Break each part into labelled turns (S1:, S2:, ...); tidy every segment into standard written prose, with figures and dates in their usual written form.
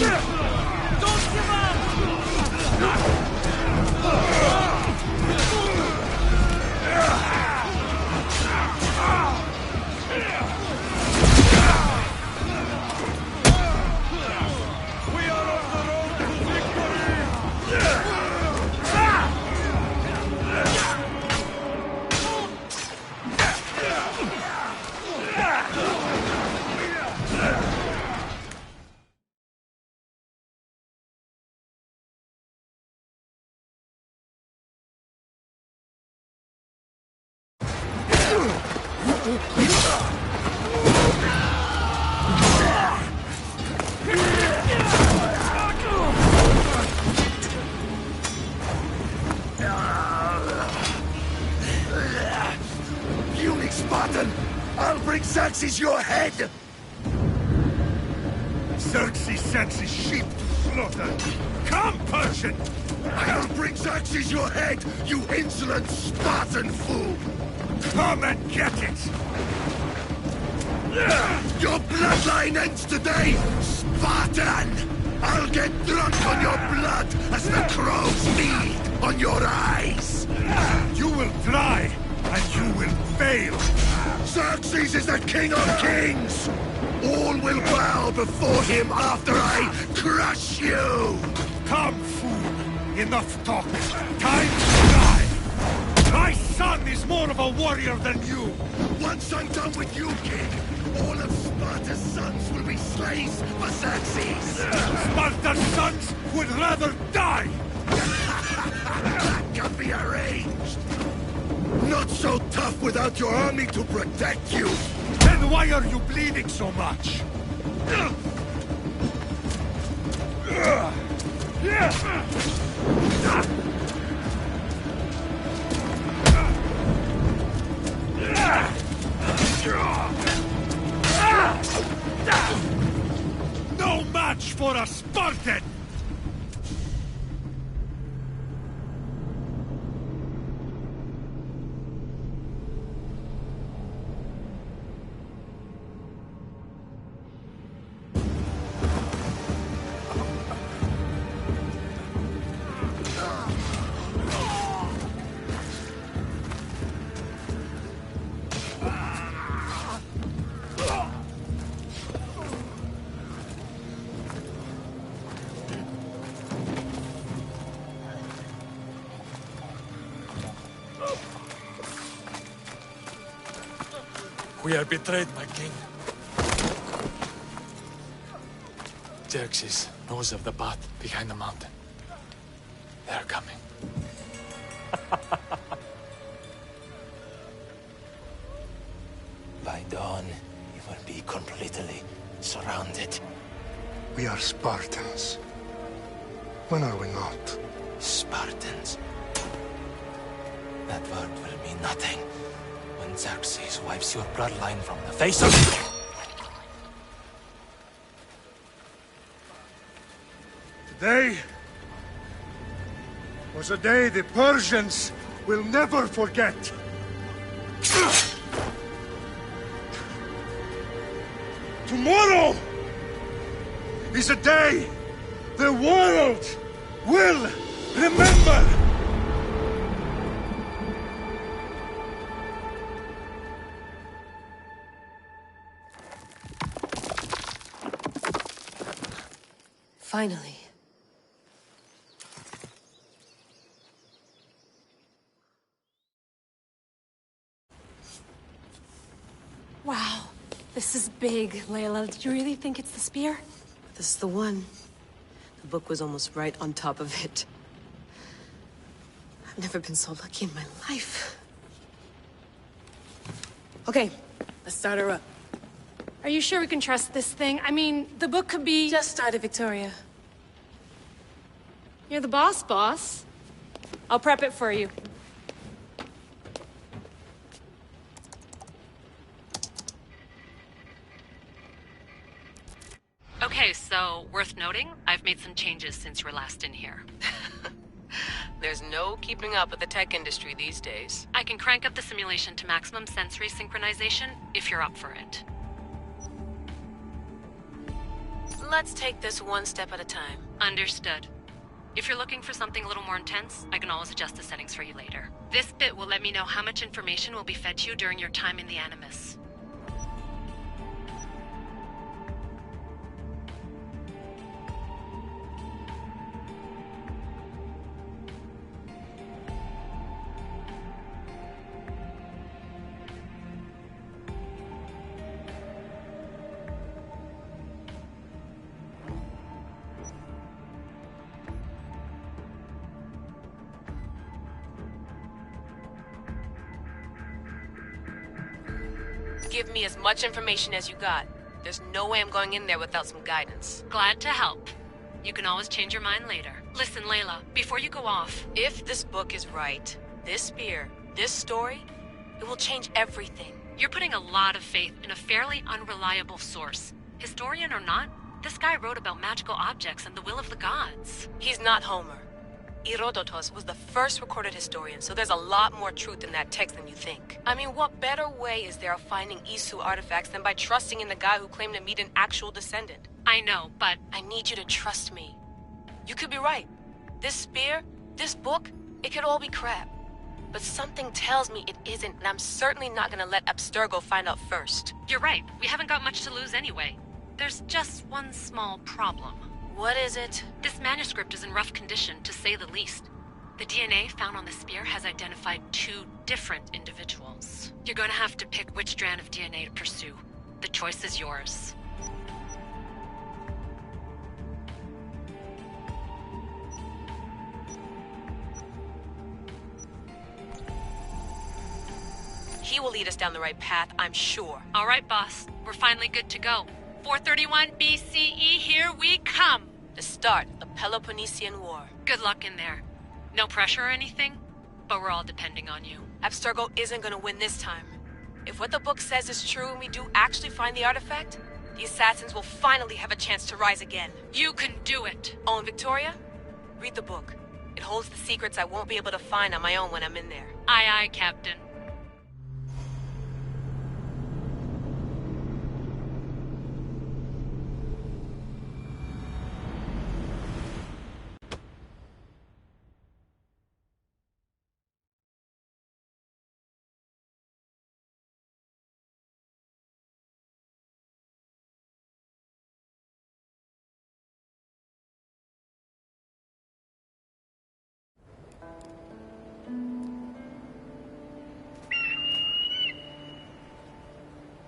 S1: Don't give up!
S2: I'll bring Xerxes your head!
S3: Xerxes sends his sheep to slaughter. Come, Persian!
S2: I'll bring Xerxes your head, you insolent Spartan fool!
S3: Come and get it!
S2: Your bloodline ends today, Spartan! I'll get drunk on your blood as the crows feed on your eyes!
S3: You will try, and you will fail!
S2: Xerxes is the king of kings! All will bow before him after I crush you!
S3: Come, fool! Enough talk! Time to die! My son is more of a warrior than you!
S2: Once I'm done with you, king, all of Sparta's sons will be slaves for Xerxes!
S3: Sparta's sons would rather die!
S2: That can be arranged! Not so tough without your army to protect you!
S3: Then why are you bleeding so much? No match for a Spartan!
S4: We are betrayed, my king. Xerxes knows of the path behind the mountain. They are coming.
S5: By dawn, you will be completely surrounded.
S6: We are Spartans. When are we not?
S5: Spartans. That word will mean nothing when Xerxes wipes your bloodline from the face of...
S3: Today was a day the Persians will never forget. Tomorrow is a day the world will remember.
S7: Finally.
S8: Wow, this is big, Layla. Did you really think it's the spear?
S7: This is the one. The book was almost right on top of it. I've never been so lucky in my life. Okay, let's start her up.
S8: Are you sure we can trust this thing? I mean, the book could be...
S7: Just started, Victoria.
S8: You're the boss. I'll prep it for you.
S9: Okay, so, worth noting, I've made some changes since you were last in here.
S10: There's no keeping up with the tech industry these days.
S9: I can crank up the simulation to maximum sensory synchronization, if you're up for it.
S10: Let's take this one step at a time.
S9: Understood. If you're looking for something a little more intense, I can always adjust the settings for you later. This bit will let me know how much information will be fed to you during your time in the Animus.
S10: Give me as much information as you got. There's no way I'm going in there without some guidance.
S9: Glad to help. You can always change your mind later. Listen, Layla, before you go off...
S10: If this book is right, this spear, this story, it will change everything.
S9: You're putting a lot of faith in a fairly unreliable source. Historian or not, this guy wrote about magical objects and the will of the gods.
S10: He's not Homer. Herodotus was the first recorded historian, so there's a lot more truth in that text than you think. I mean, what better way is there of finding Isu artifacts than by trusting in the guy who claimed to meet an actual descendant?
S9: I know, but...
S10: I need you to trust me. You could be right. This spear, this book, it could all be crap. But something tells me it isn't, and I'm certainly not gonna let Abstergo find out first.
S9: You're right. We haven't got much to lose anyway. There's just one small problem.
S10: What is it?
S9: This manuscript is in rough condition, to say the least. The DNA found on the spear has identified 2 different individuals. You're going to have to pick which strand of DNA to pursue. The choice is yours.
S10: He will lead us down the right path, I'm sure.
S9: All right, boss. We're finally good to go. 431 BCE, here we come!
S10: The start of the Peloponnesian War.
S9: Good luck in there. No pressure or anything, but we're all depending on you.
S10: Abstergo isn't gonna win this time. If what the book says is true and we do actually find the artifact, the assassins will finally have a chance to rise again.
S9: You can do it!
S10: Oh, and Victoria? Read the book. It holds the secrets I won't be able to find on my own when I'm in there.
S9: Aye, aye, Captain.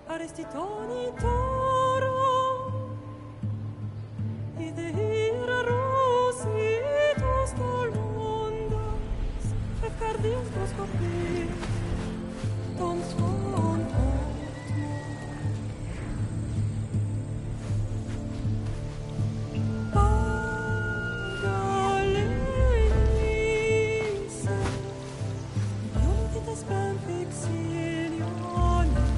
S1: Arestitoni toro, idehira rositos tolmondas, fefcardius proscopir, ton son portmo. Pagalenise, iuntites ben fixilionis,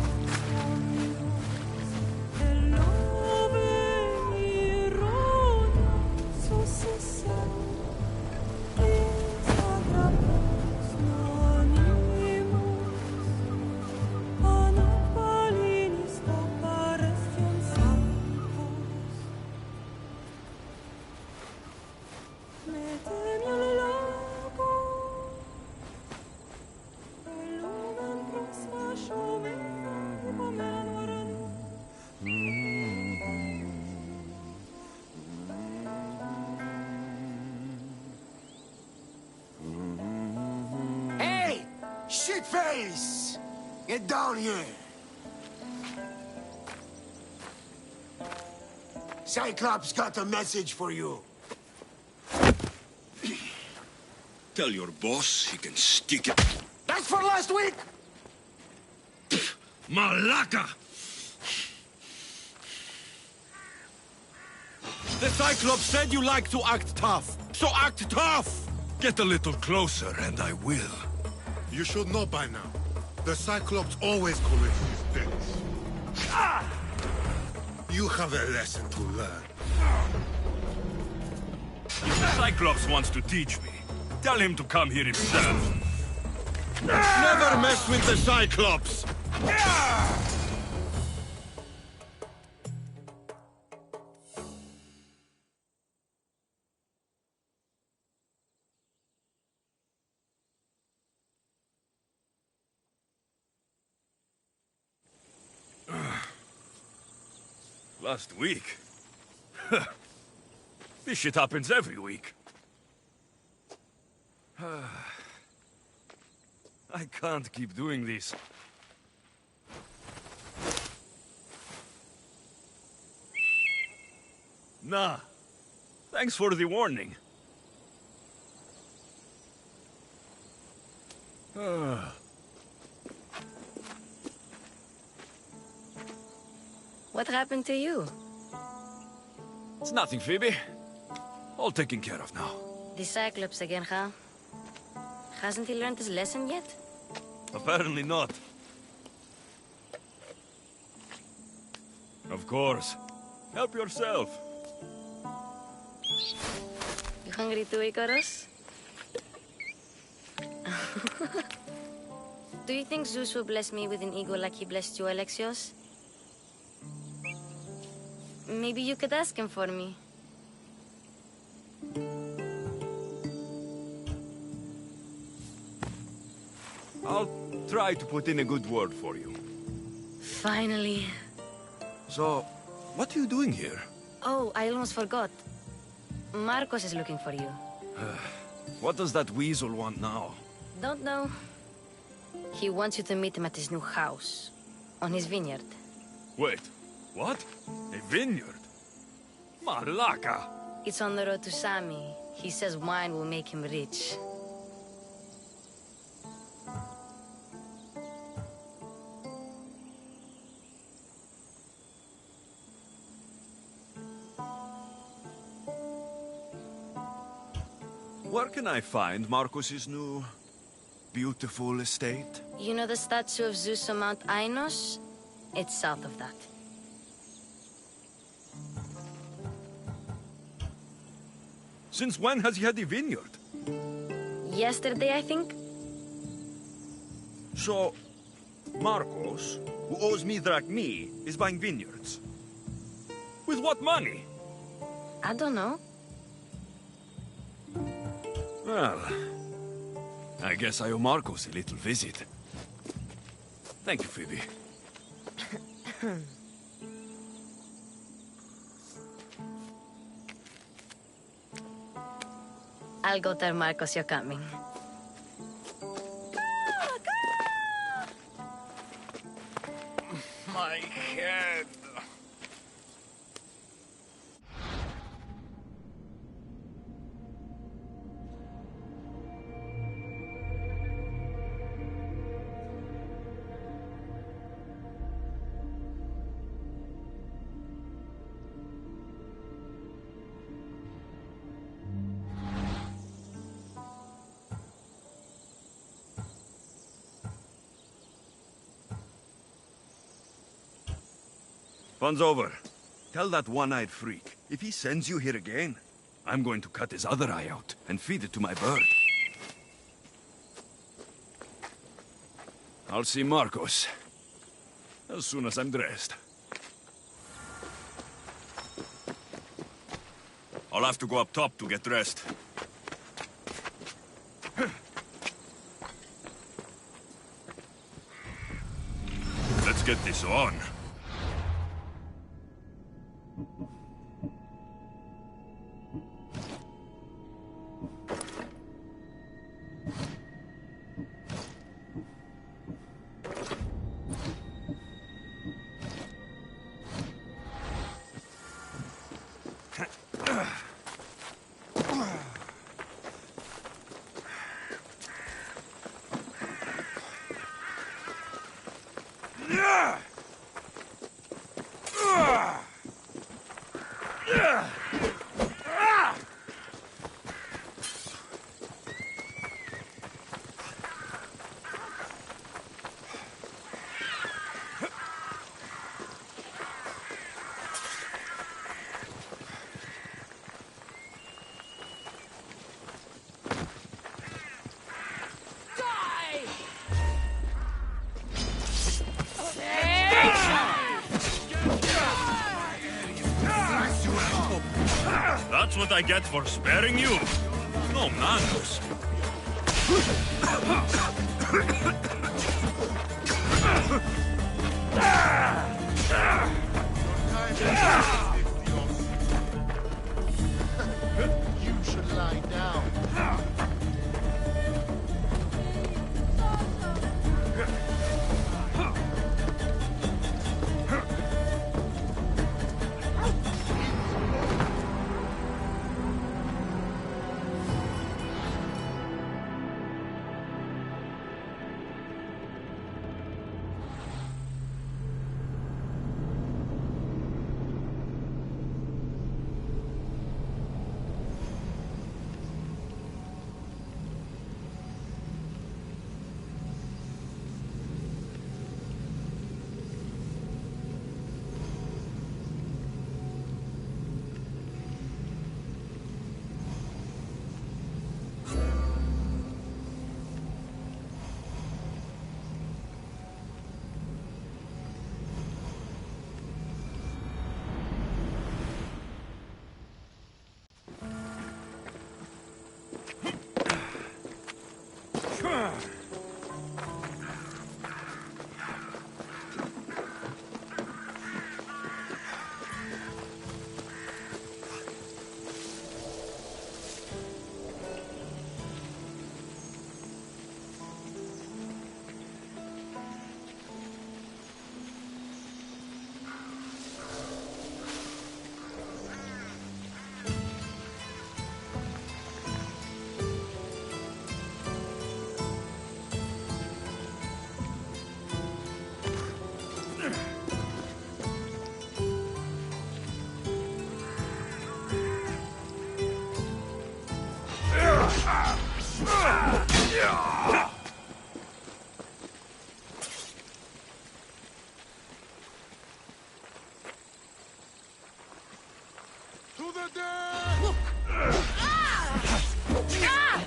S2: Shitface! Get down here! Cyclops got a message for you.
S3: Tell your boss he can stick it.
S2: That's for last week!
S3: Malaka! The Cyclops said you like to act tough, so act tough! Get a little closer and I will.
S6: You should know by now. The Cyclops always commits mistakes. Ah! You have a lesson to learn.
S3: If the Cyclops wants to teach me, tell him to come here himself. Never mess with the Cyclops! Last week? This shit happens every week. I can't keep doing this. Nah. Thanks for the warning.
S10: What happened to you?
S3: It's nothing, Phoebe. All taken care of now.
S10: The Cyclops again, huh? Hasn't he learned his lesson yet?
S3: Apparently not. Of course. Help yourself.
S10: You hungry too, Icarus? Do you think Zeus will bless me with an ego like he blessed you, Alexios? Maybe you could ask him for me.
S3: I'll try to put in a good word for you.
S10: Finally.
S3: So, what are you doing here?
S10: Oh, I almost forgot. Marcos is looking for you.
S3: What does that weasel want now?
S10: Don't know. He wants you to meet him at his new house. On his vineyard.
S3: Wait, what? A vineyard? Malaka!
S10: It's on the road to Sami. He says wine will make him rich.
S3: Where can I find Marcos's new, beautiful estate?
S10: You know the statue of Zeus on Mount Ainos? It's south of that.
S3: Since when has he had a vineyard?
S10: Yesterday, I think?
S3: So, Marcos, who owes me drachmi, is buying vineyards. With what money?
S10: I don't know.
S3: Well, I guess I owe Marcos a little visit. Thank you, Phoebe.
S10: I'll go tell Marcos you're coming.
S3: My head. Fun's over. Tell that one-eyed freak, if he sends you here again, I'm going to cut his other eye out and feed it to my bird. I'll see Marcos as soon as I'm dressed. I'll have to go up top to get dressed. Let's get this on. That's what I get for sparing you. No manners.
S6: Your time
S2: You should lie down. To the dead! Die!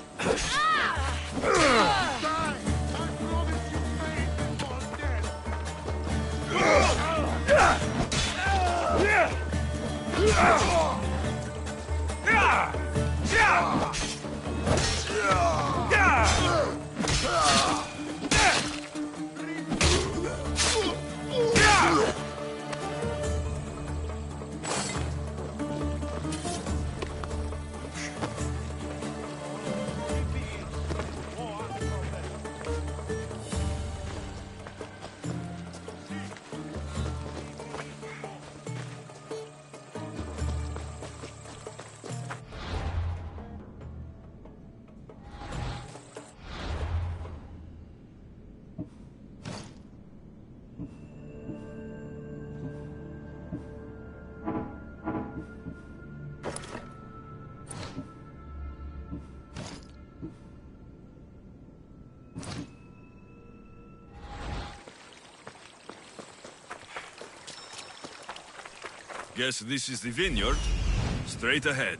S2: I promise you faith before
S3: Guess this is the vineyard. Straight ahead.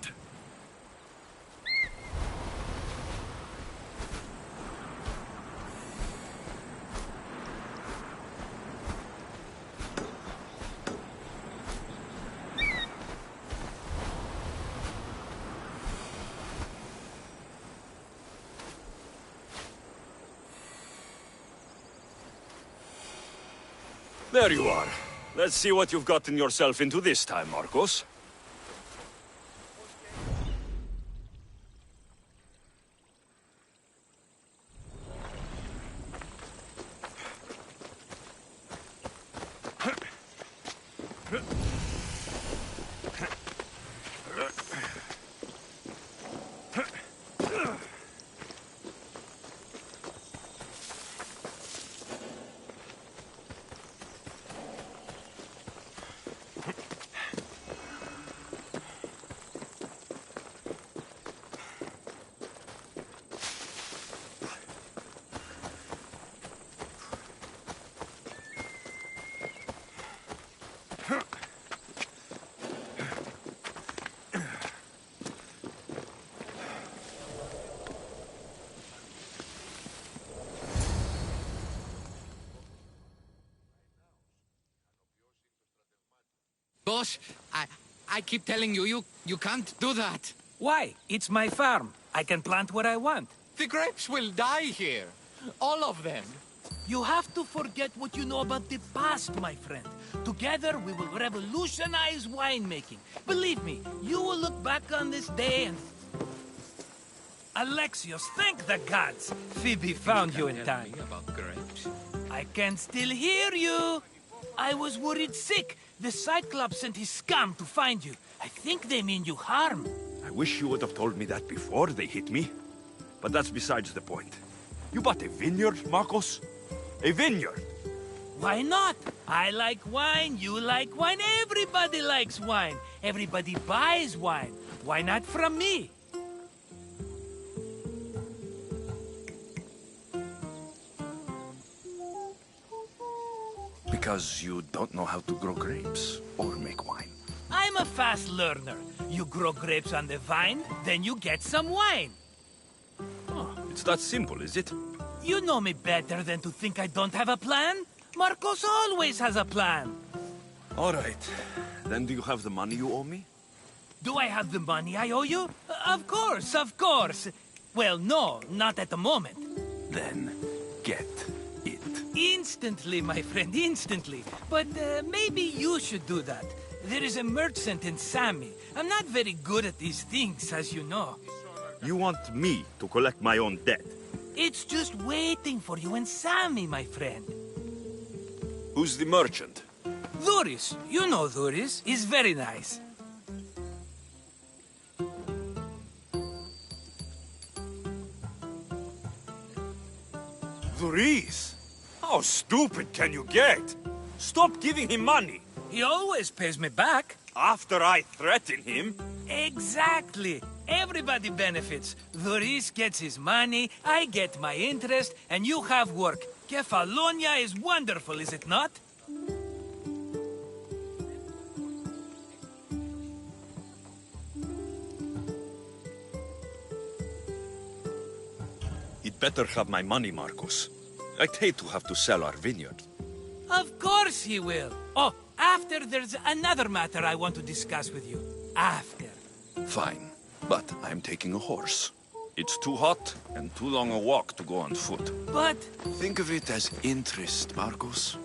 S3: There you are. Let's see what you've gotten yourself into this time, Marcos.
S11: Boss, I keep telling you, you can't do that.
S12: Why? It's my farm. I can plant what I want.
S11: The grapes will die here. All of them.
S12: You have to forget what you know about the past, my friend. Together, we will revolutionize winemaking. Believe me, you will look back on this day and... Alexios, thank the gods! Phoebe found you in time.
S11: About grapes.
S12: I can still hear you! I was worried sick. The Cyclops sent his scum to find you. I think they mean you harm.
S13: I wish you would have told me that before they hit me. But that's besides the point. You bought a vineyard, Marcos? A vineyard?
S12: Why not? I like wine, you like wine, everybody likes wine. Everybody buys wine. Why not from me?
S13: Because you don't know how to grow grapes or make wine.
S12: I'm a fast learner. You grow grapes on the vine, then you get some wine.
S13: Oh, it's that simple, is it?
S12: You know me better than to think I don't have a plan. Marcos always has a plan.
S13: All right. Then do you have the money you owe me?
S12: Do I have the money I owe you? Of course, of course. Well, no, not at the moment.
S13: Then get it.
S12: Instantly, my friend, instantly. But maybe you should do that. There is a merchant in Sami. I'm not very good at these things, as you know.
S13: You want me to collect my own debt?
S12: It's just waiting for you in Sami, my friend.
S13: Who's the merchant?
S12: Dhuris. You know Dhuris. He's very nice.
S13: Dhuris? How stupid can you get? Stop giving him money.
S12: He always pays me back.
S13: After I threaten him?
S12: Exactly. Everybody benefits. Dhuris gets his money, I get my interest, and you have work. Kefalonia is wonderful, is it not?
S13: He'd better have my money, Marcos. I'd hate to have to sell our vineyard.
S12: Of course he will. Oh, after there's another matter I want to discuss with you. After.
S13: Fine, but I'm taking a horse. It's too hot and too long a walk to go on foot.
S12: But...
S13: Think of it as interest, Marcos.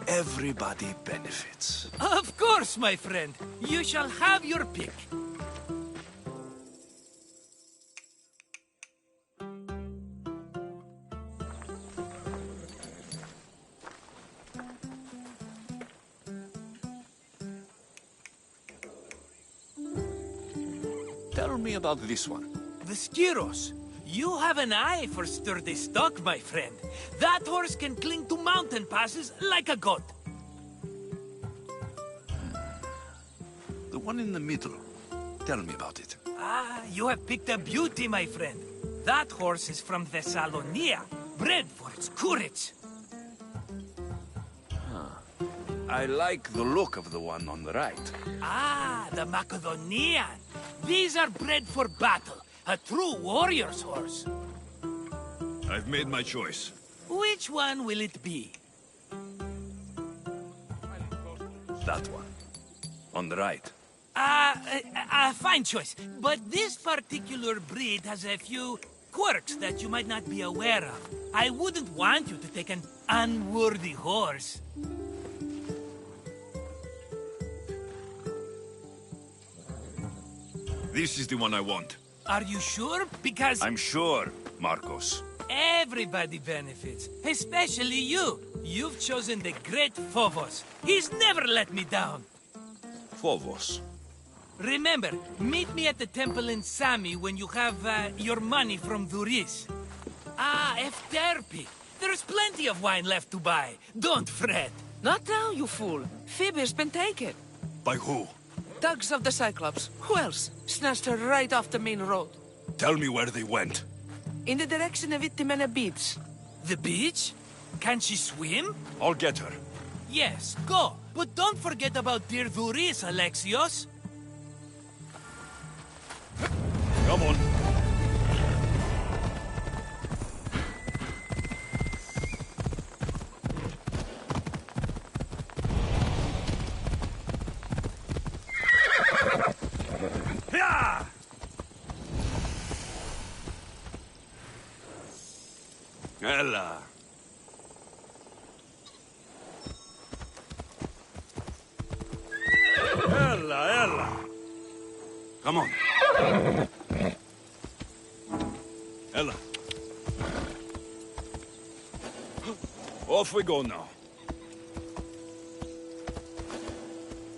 S13: Everybody benefits.
S12: Of course, my friend. You shall have your pick.
S13: Tell me about this one.
S12: The Skiros. You have an eye for sturdy stock, my friend. That horse can cling to mountain passes like a goat.
S13: The one in the middle. Tell me about it.
S12: Ah, you have picked a beauty, my friend. That horse is from Thessalonia, bred for its courage.
S13: I like the look of the one on the right.
S12: Ah, the Macedonian. These are bred for battle. A true warrior's horse.
S13: I've made my choice.
S12: Which one will it be?
S13: That one. On the right.
S12: Fine choice. But this particular breed has a few quirks that you might not be aware of. I wouldn't want you to take an unworthy horse.
S13: This is the one I want.
S12: Are you sure? Because...
S13: I'm sure, Marcos.
S12: Everybody benefits, especially you. You've chosen the great Phobos. He's never let me down.
S13: Phobos.
S12: Remember, meet me at the temple in Sami when you have your money from Dhuris. Ah, Efterpi. There's plenty of wine left to buy. Don't fret.
S14: Not now, you fool. Phoebe's been taken.
S13: By who?
S14: Thugs of the Cyclops. Who else? Snatched her right off the main road.
S13: Tell me where they went.
S14: In the direction of Itimena Beach.
S12: The beach? Can she swim?
S13: I'll get her.
S12: Yes, go. But don't forget about dear Dhuris, Alexios.
S13: Come on. Ella. Come on. Ella. Off we go now.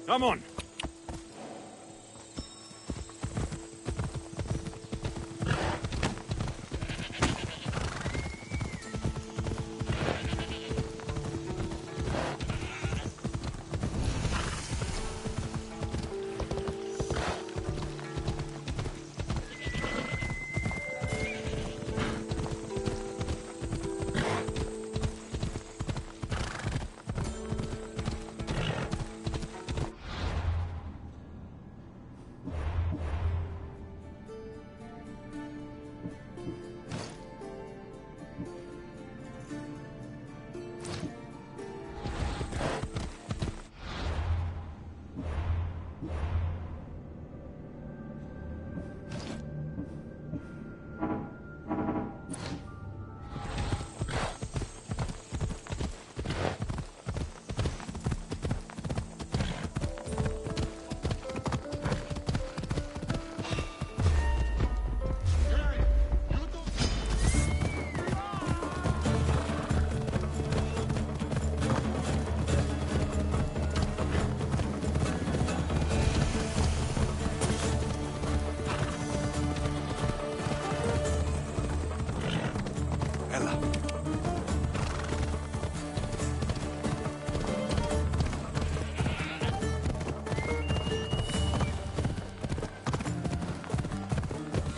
S13: Come on.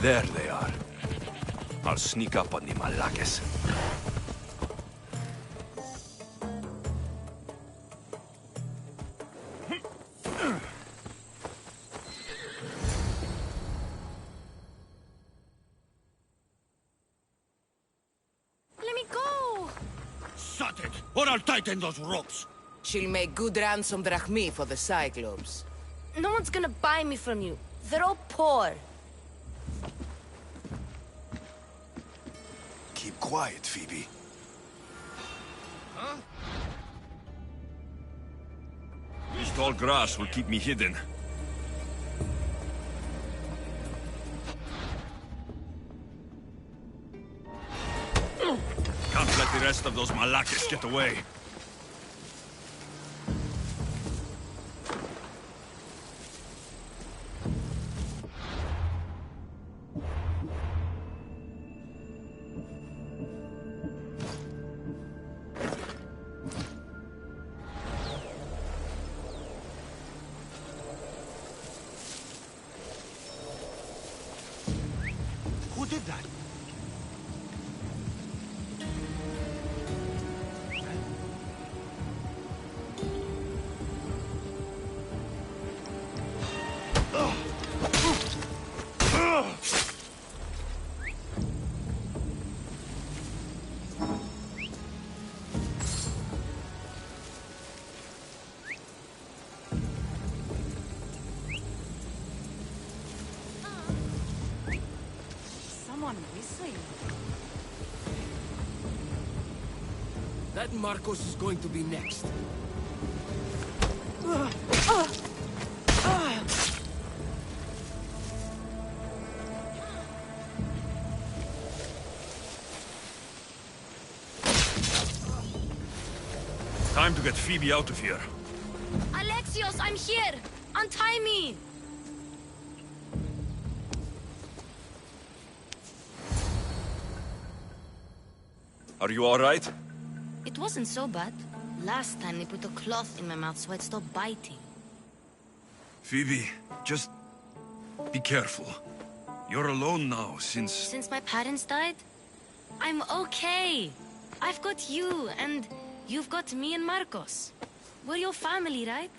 S13: There they are. I'll sneak up on the Malakes.
S10: Let me go!
S3: Shut it, or I'll tighten those ropes.
S14: She'll make good ransom drachmi for the Cyclops.
S10: No one's gonna buy me from you. They're all poor.
S13: Keep quiet, Phoebe.
S3: Huh?
S13: This tall grass will keep me hidden. Can't let the rest of those Malakes get away.
S3: Who did that?
S8: Someone whistling.
S12: That Marcos is going to be next.
S13: Time to get Phoebe out of here.
S10: Alexios, I'm here! Untie me!
S13: Are you all right?
S10: It wasn't so bad. Last time they put a cloth in my mouth so I'd stop biting.
S13: Phoebe, just be careful. You're alone now since...
S10: Since my parents died? I'm okay. I've got you, and you've got me and Marcos. We're your family, right?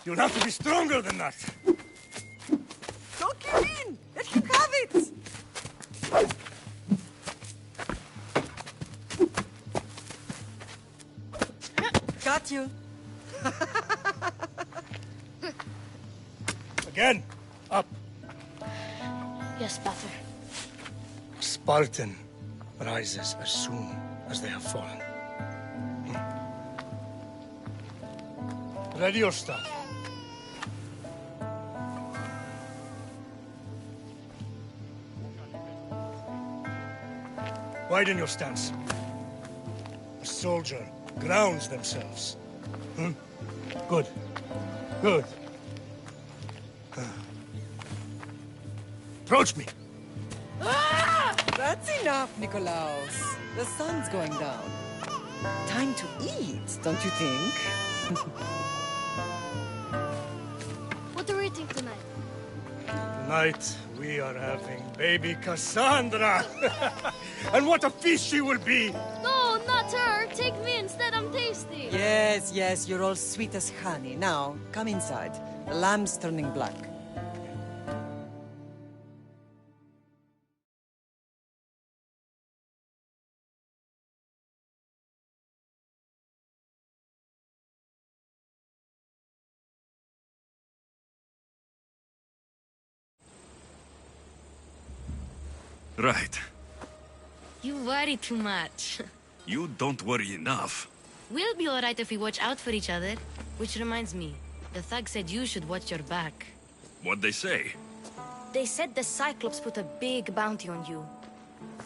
S3: You'll have to be stronger than that.
S1: Don't give in! Let him have it! Got you.
S3: Again. Up.
S15: Yes, Father.
S3: Spartan rises as soon as they have fallen. Ready your staff. Widen your stance. A soldier grounds themselves. Good. Good. Approach me.
S1: That's enough, Nikolaos. The sun's going down. Time to eat, don't you think?
S15: What are we eating tonight?
S3: Tonight, we are having baby Cassandra. And what a feast she will be!
S15: No, not her. Take me instead. I'm tasty.
S1: Yes, yes, you're all sweet as honey. Now, come inside. The lamb's turning black.
S13: Right.
S9: You worry too much.
S13: You don't worry enough.
S9: We'll be alright if we watch out for each other. Which reminds me, the thug said you should watch your back.
S13: What'd they say?
S15: They said the Cyclops put a big bounty on you.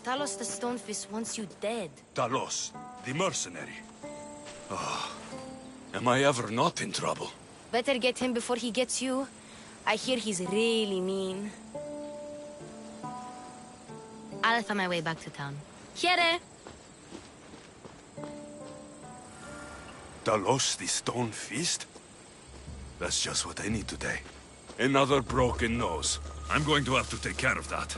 S15: Talos the Stonefist wants you dead.
S13: Talos, the mercenary. Oh, am I ever not in trouble?
S15: Better get him before he gets you. I hear he's really mean.
S9: I'll find my way back to town. Here!
S13: Talos, the stone fist? That's just what I need today. Another broken nose. I'm going to have to take care of that.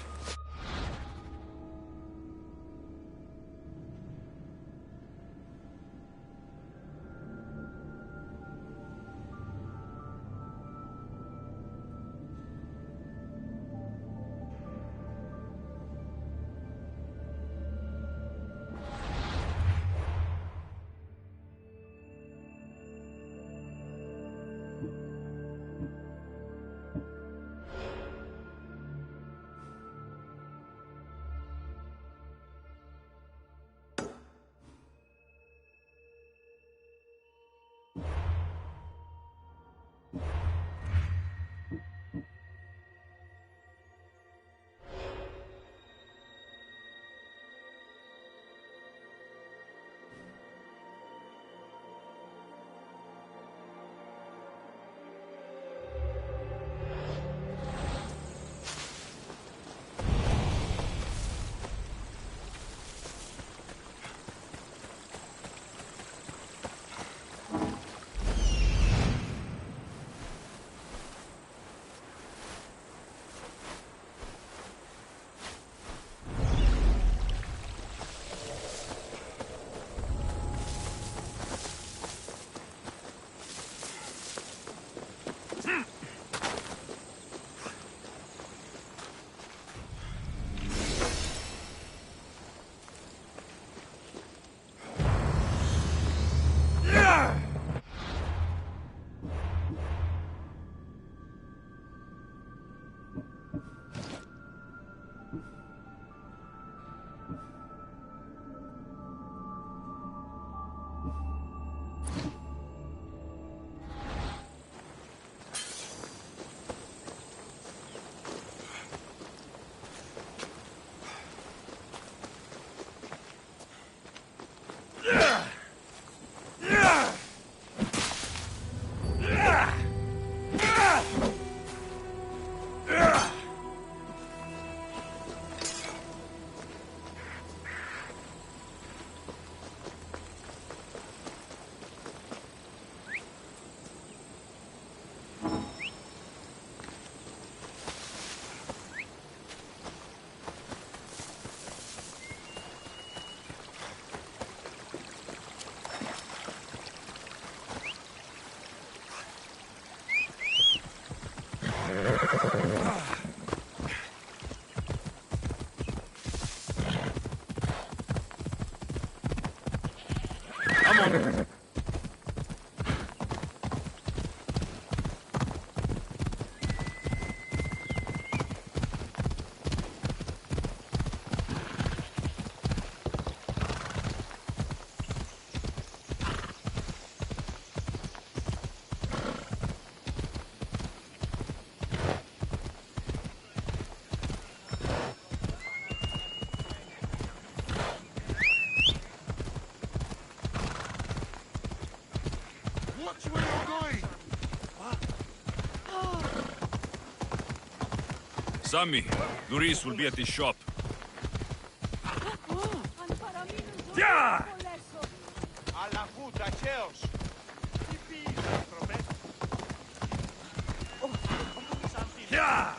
S3: Watch where you're going!
S13: Sammy, Luis will be at his shop.
S3: Yeah! Yeah!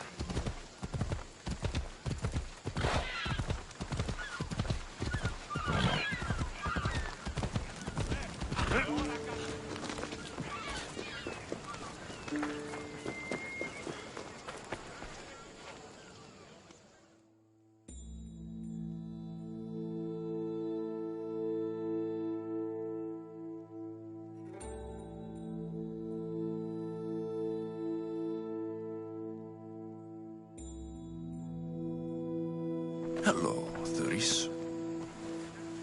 S2: Hello, Thuris.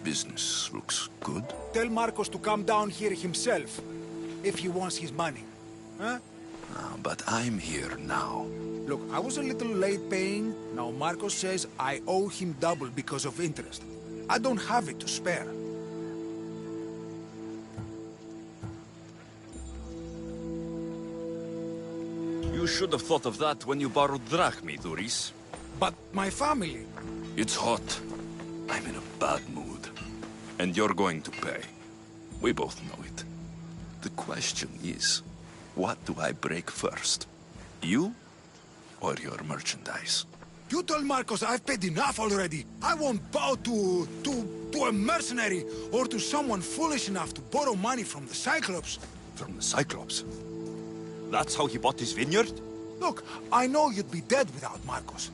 S2: Business looks good.
S3: Tell Marcos to come down here himself, if he wants his money. Huh?
S2: But I'm here now.
S3: Look, I was a little late paying. Now Marcos says I owe him double because of interest. I don't have it to spare.
S13: You should have thought of that when you borrowed drachmi, Thuris.
S3: But my family...
S2: It's hot. I'm in a bad mood. And you're going to pay. We both know it. The question is, what do I break first? You or your merchandise?
S3: You told Marcos I've paid enough already. I won't bow to a mercenary or to someone foolish enough to borrow money from the Cyclops.
S13: From the Cyclops? That's how he bought his vineyard?
S3: Look, I know you'd be dead without Marcos.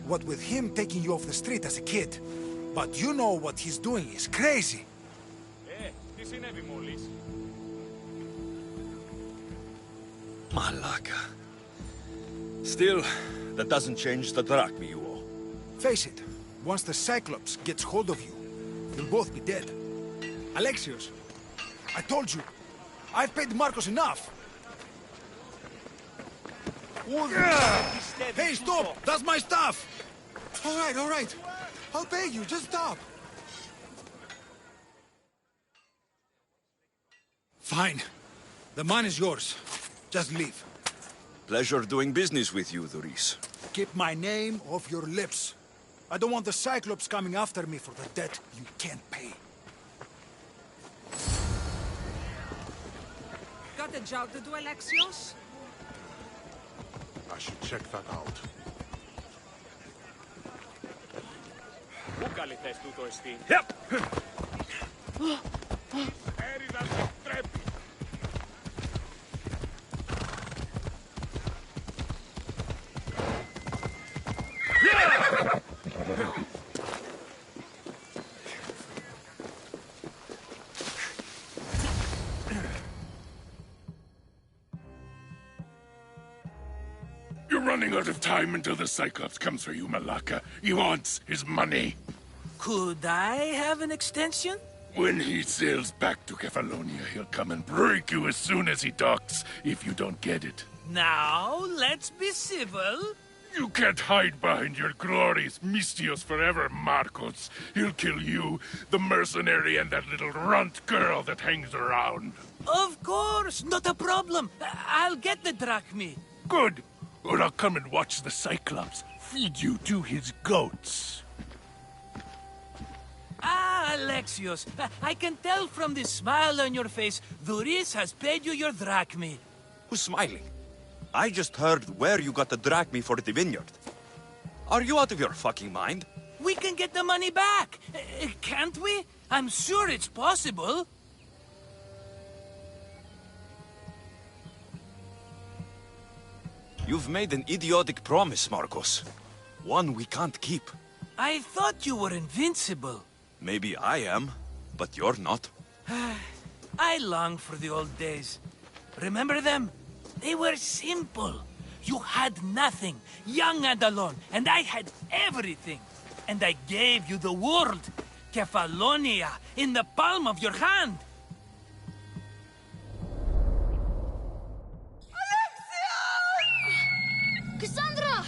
S3: What with him taking you off the street as a kid. But you know what he's doing is crazy.
S13: Malaka. Still, that doesn't change the drachmi you owe.
S3: Face it, once the Cyclops gets hold of you, you'll both be dead. Alexios, I told you, I've paid Marcos enough. Hey, stop! That's my stuff! All right. I'll pay you, just stop. Fine. The money's yours. Just leave.
S13: Pleasure doing business with you, Thuris.
S3: Keep my name off your lips. I don't want the Cyclops coming after me for the debt you can't pay.
S14: Got a job to do, Alexios?
S6: I should check that out.
S13: Yep!
S2: You're running out of time until the Cyclops comes for you, Malaka. He wants his money.
S12: Could I have an extension?
S2: When he sails back to Kefalonia, he'll come and break you as soon as he docks, if you don't get it.
S12: Now, let's be civil.
S2: You can't hide behind your glorious Mistios forever, Marcos. He'll kill you, the mercenary, and that little runt girl that hangs around.
S12: Of course, not a problem. I'll get the drachmi.
S2: Good. Or I'll come and watch the Cyclops feed you to his goats.
S12: Ah, Alexios, I can tell from the smile on your face, Thuris has paid you your drachmi.
S13: Who's smiling? I just heard where you got the drachmi for the vineyard. Are you out of your fucking mind?
S12: We can get the money back, can't we? I'm sure it's possible.
S13: You've made an idiotic promise, Marcos. One we can't keep.
S12: I thought you were invincible.
S13: Maybe I am, but you're not.
S12: I long for the old days. Remember them? They were simple. You had nothing, young and alone, and I had everything. And I gave you the world, Kefalonia, in the palm of your hand.
S15: Cassandra!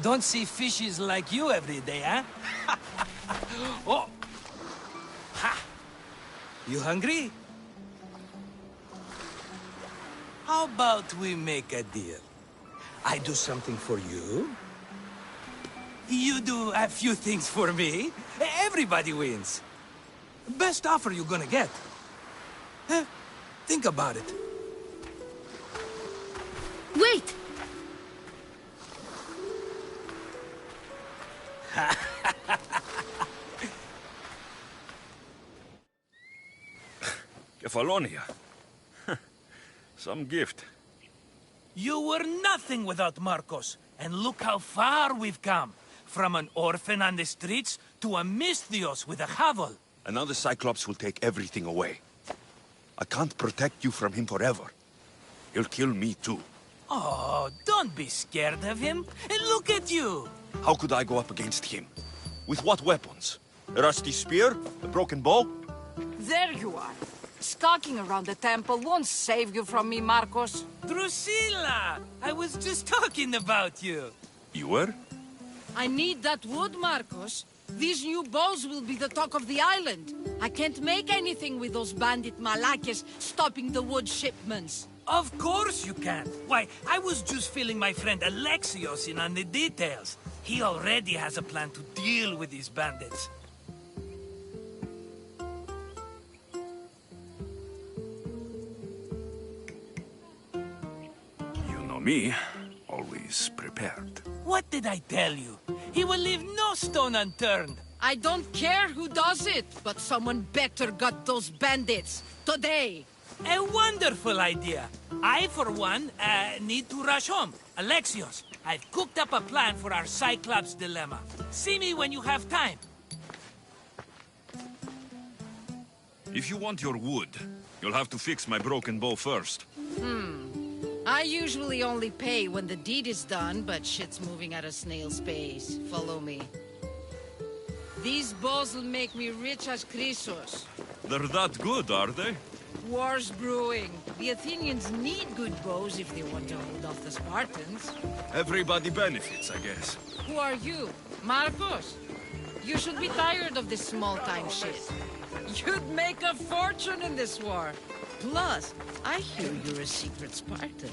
S12: Don't see fishes like you every day, huh? Oh! Ha! You hungry? How about we make a deal? I do something for you. You do a few things for me. Everybody wins. Best offer you're gonna get. Think about it.
S15: Wait!
S13: Kefalonia. Some gift.
S12: You were nothing without Marcos, and look how far we've come. From an orphan on the streets to a Misthios with a hovel.
S13: And now the Cyclops will take everything away. I can't protect you from him forever. He'll kill me too.
S12: Oh, don't be scared of him. And look at you.
S13: How could I go up against him? With what weapons? A rusty spear? A broken bow?
S16: There you are. Skulking around the temple won't save you from me, Marcos.
S12: Drusilla! I was just talking about you.
S13: You were?
S16: I need that wood, Marcos. These new bows will be the talk of the island. I can't make anything with those bandit malakes stopping the wood shipments.
S12: Of course you can. Why, I was just filling my friend Alexios in on the details. He already has a plan to deal with these bandits.
S13: You know me, always prepared.
S12: What did I tell you? He will leave no stone unturned.
S16: I don't care who does it, but someone better got those bandits. Today.
S12: A wonderful idea. I, for one, need to rush home. Alexios, I've cooked up a plan for our Cyclops dilemma. See me when you have time.
S2: If you want your wood, you'll have to fix my broken bow first.
S16: I usually only pay when the deed is done, but shit's moving at a snail's pace. Follow me. These bows will make me rich as Chrysos.
S2: They're that good, are they?
S16: War's brewing. The Athenians need good bows if they want to hold off the Spartans.
S2: Everybody benefits, I guess.
S16: Who are you? Marcos? You should be tired of this small-time shit. You'd make a fortune in this war. Plus, I hear you're a secret Spartan.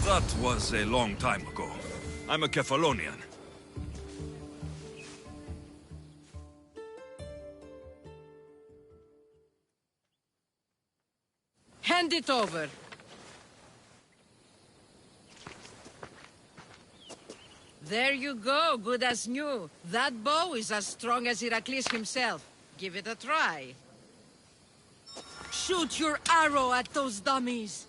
S2: That was a long time ago. I'm a Kefalonian.
S16: Hand it over. There you go, good as new. That bow is as strong as Heracles himself. Give it a try. Shoot your arrow at those dummies.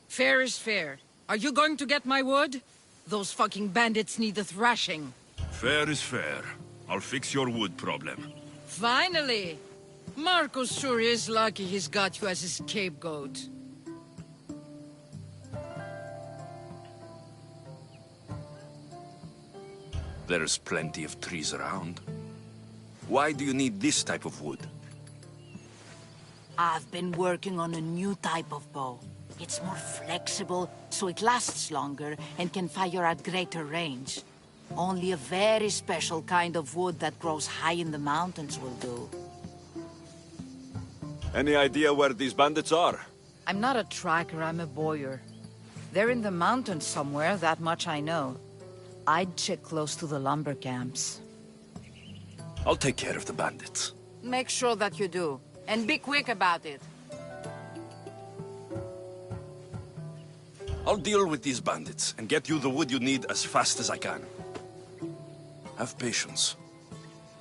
S16: Fair is fair. Are you going to get my wood? Those fucking bandits need a thrashing.
S2: Fair is fair. I'll fix your wood problem.
S16: Finally! Marcos sure is lucky he's got you as his scapegoat.
S2: There's plenty of trees around. Why do you need this type of wood?
S16: I've been working on a new type of bow. It's more flexible, so it lasts longer and can fire at greater range. Only a very special kind of wood that grows high in the mountains will do.
S13: Any idea where these bandits are?
S16: I'm not a tracker, I'm a boyer. They're in the mountains somewhere, that much I know. I'd check close to the lumber camps.
S2: I'll take care of the bandits.
S16: Make sure that you do, and be quick about it.
S2: I'll deal with these bandits and get you the wood you need as fast as I can. Have patience.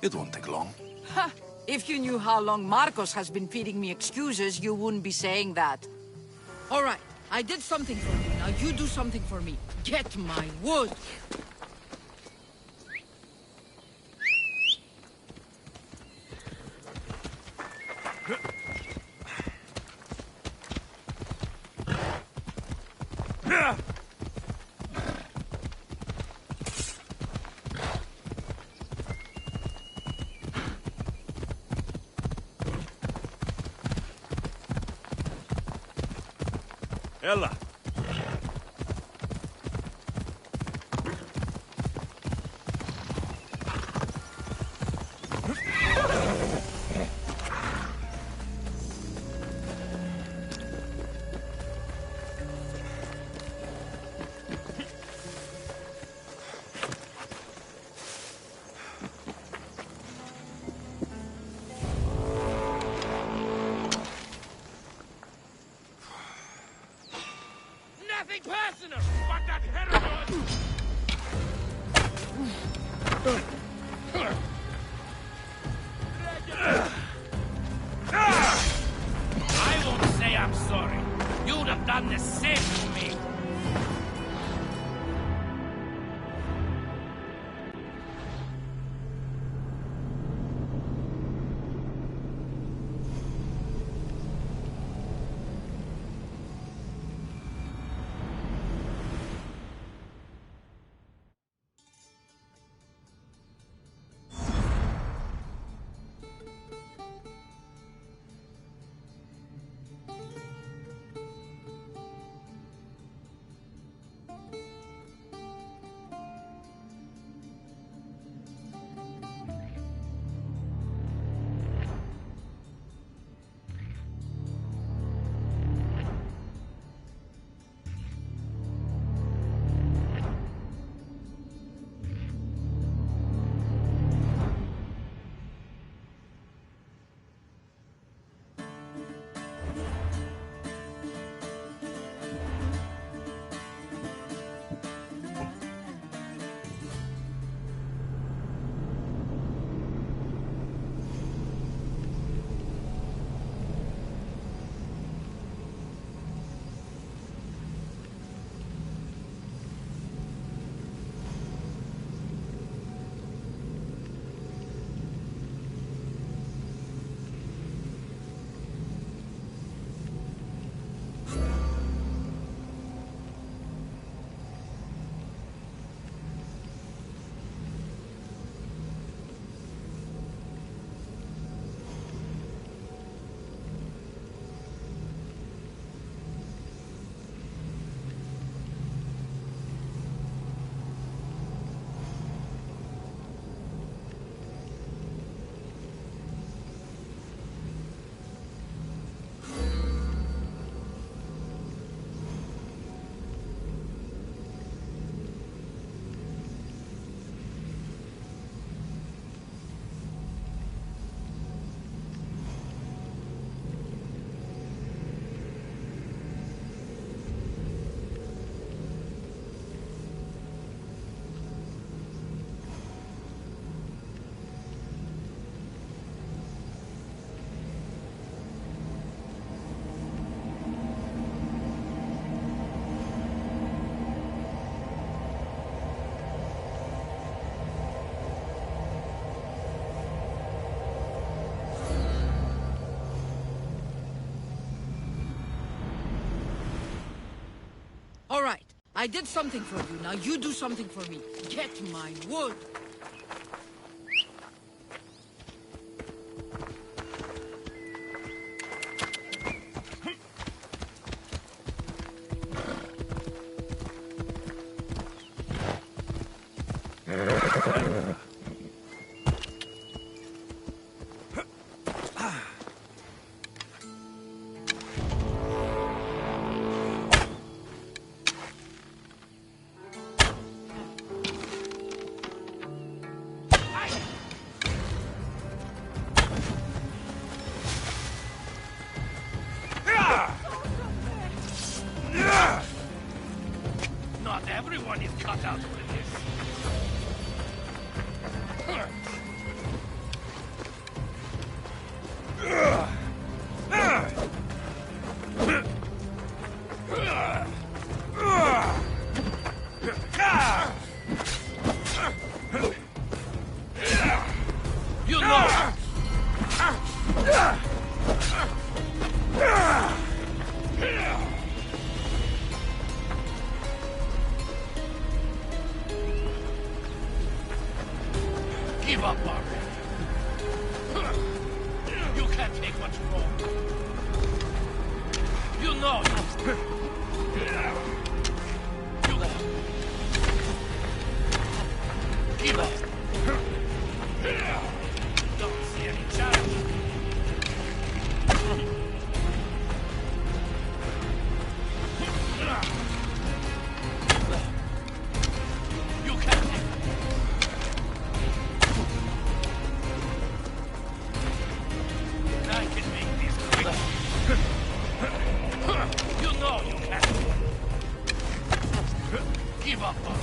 S2: It won't take long.
S16: Ha! If you knew how long Marcos has been feeding me excuses, you wouldn't be saying that.
S17: All right, I did something for you. Now you do something for me. Get my wood.
S13: Ella!
S12: Nothing personal, but that heroin... I won't say I'm sorry. You'd have done the same to me.
S17: All right, I did something for you. Now you do something for me. Get my wood.
S12: know! Give up already. You can't take much more. You know you... Give up. Don't see any challenge. You can't take it. I can make this quick. You know you can't. Give up on it.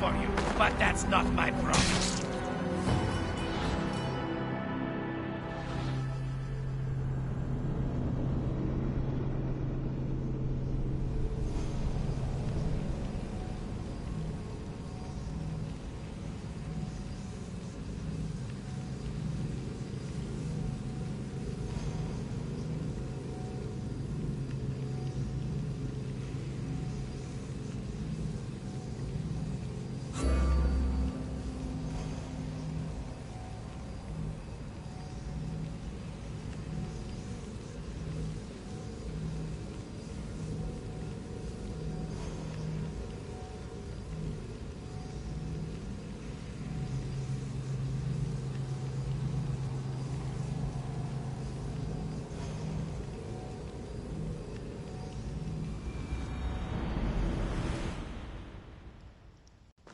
S12: For you, but that's not my problem.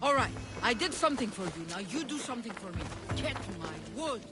S17: All right, I did something for you. Now you do something for me. Get my wood.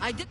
S17: I did...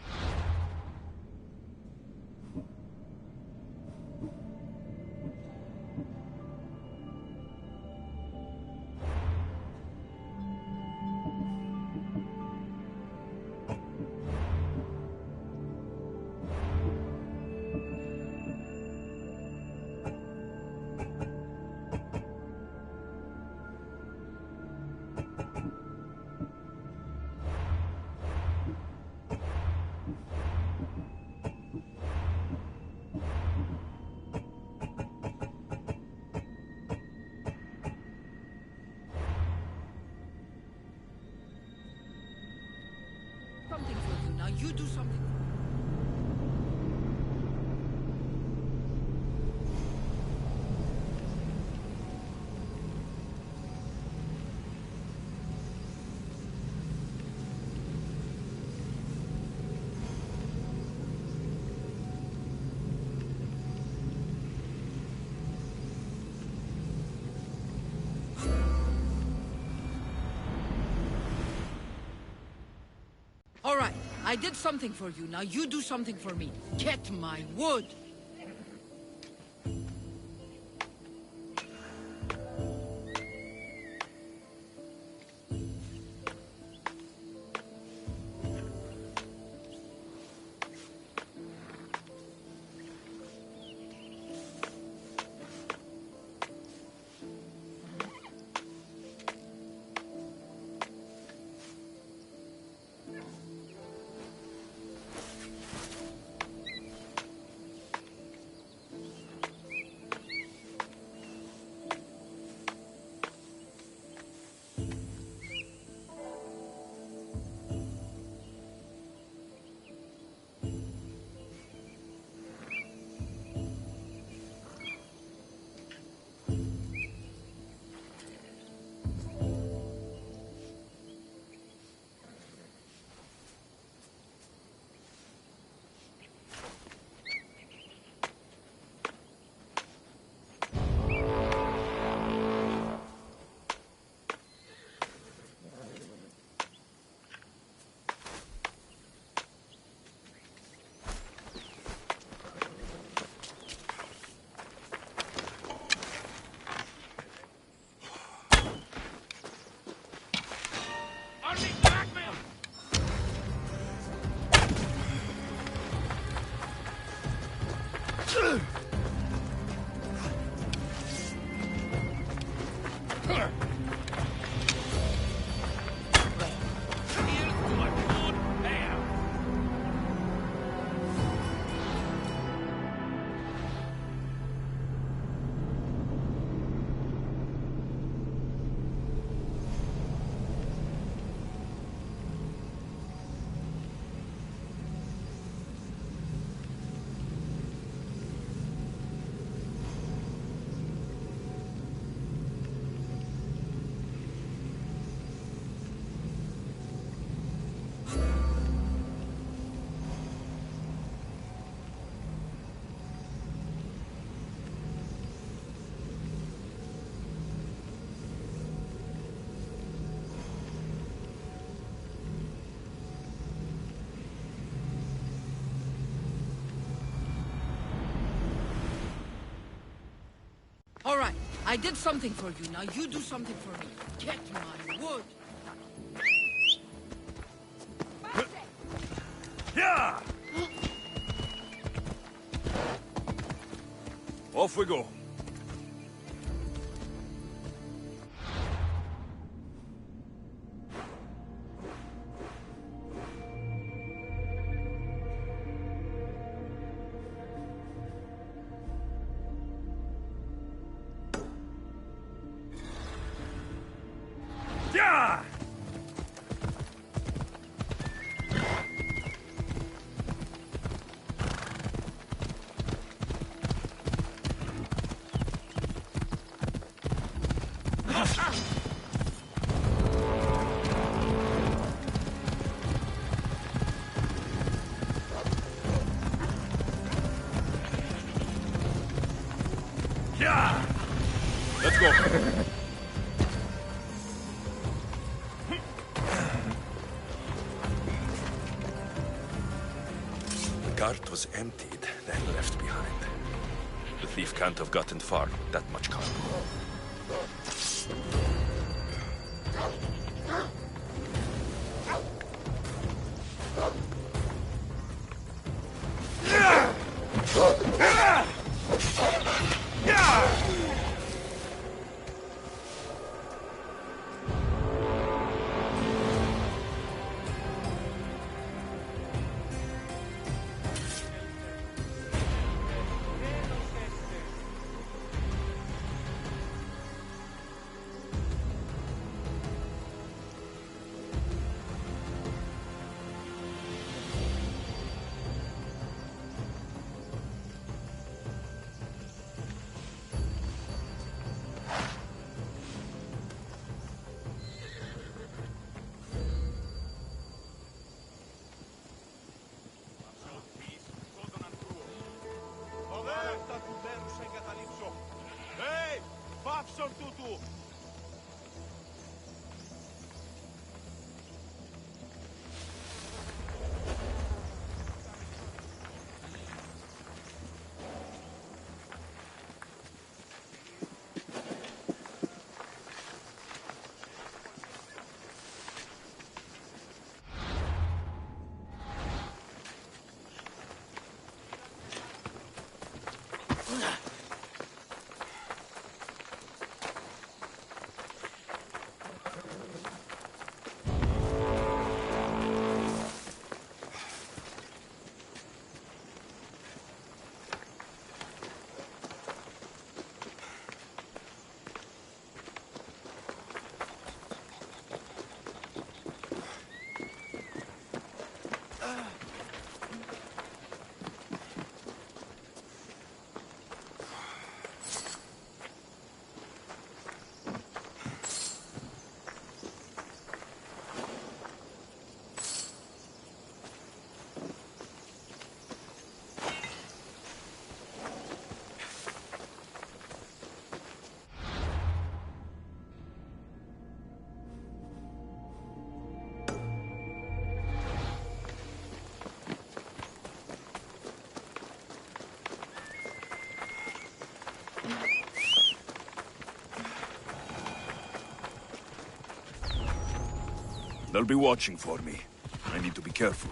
S17: something for you. Now you do something. All right, I did something for you. Now you do something for me. Get my wood. All right, I did something for you. Now you do something for me. Get my wood.
S13: Yeah! Off we go. Yeah! Yeah! Let's go.
S2: cart was emptied, then left behind. The thief can't have gotten far with that much cargo. They'll be watching for me. I need to be careful.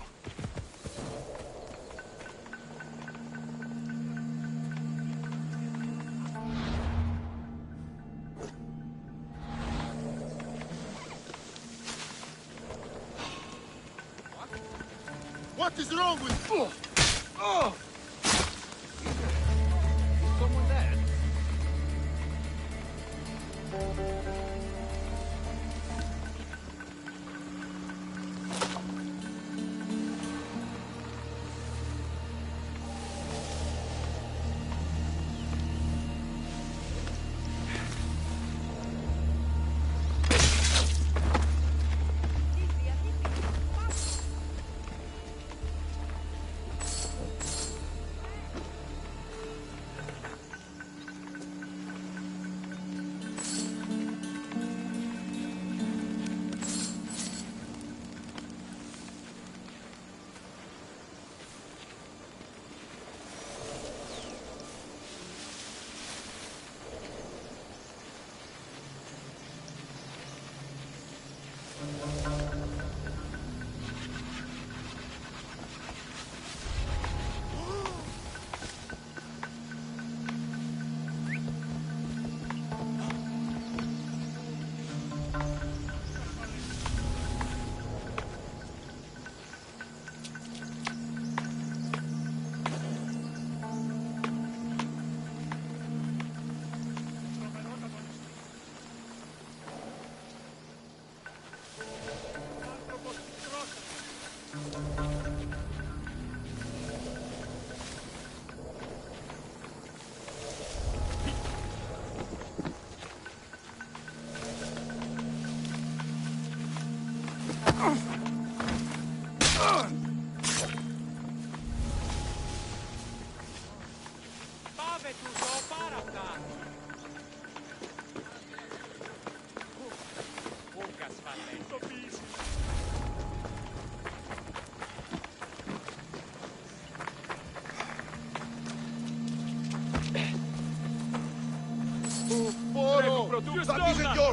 S6: What is wrong with you? Oh!
S11: Is someone there?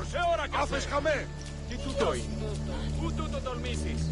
S6: Doors! Άφες χαμέ!
S4: Τι τούτο είναι? Πού τούτο τολμήσεις?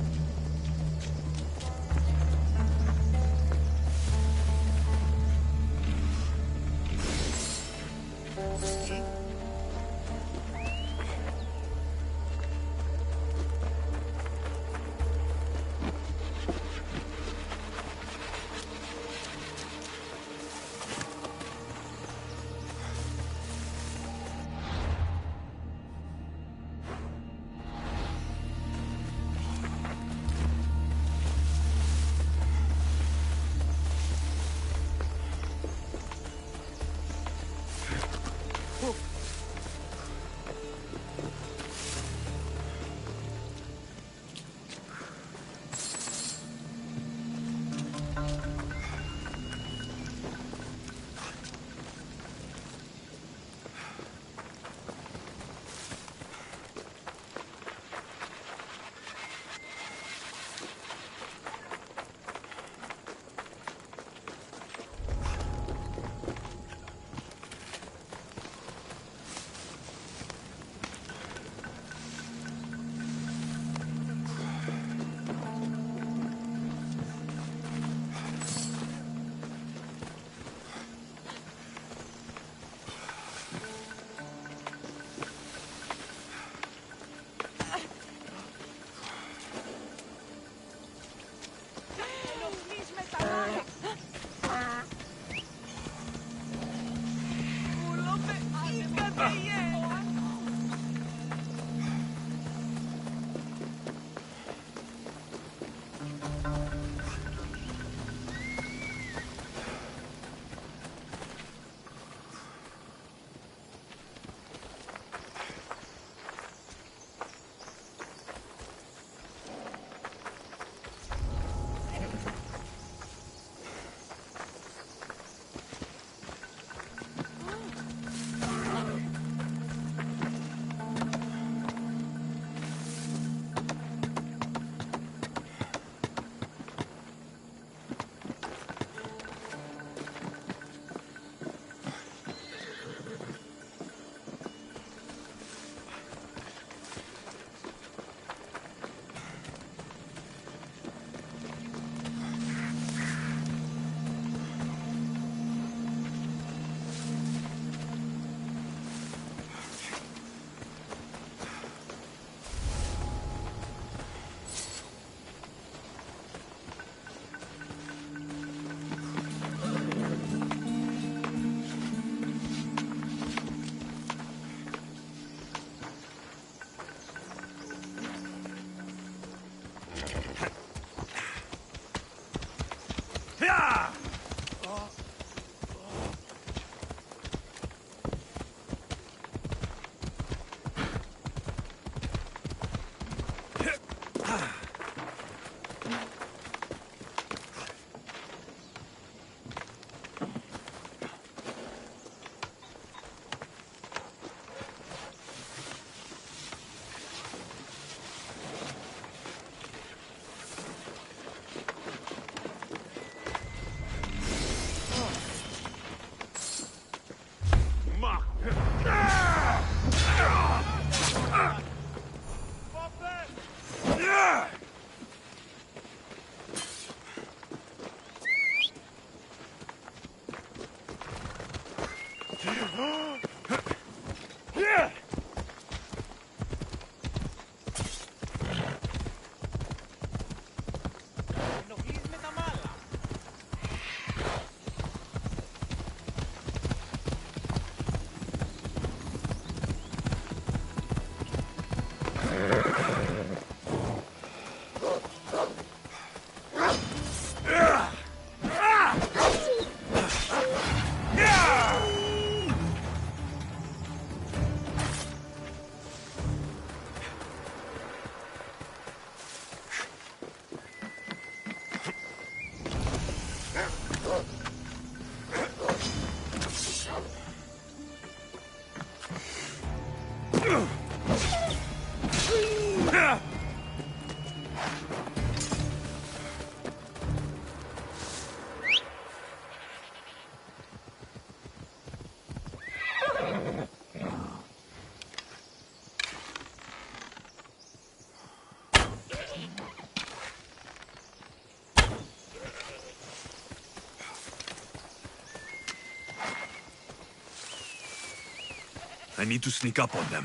S13: I need to sneak up on them.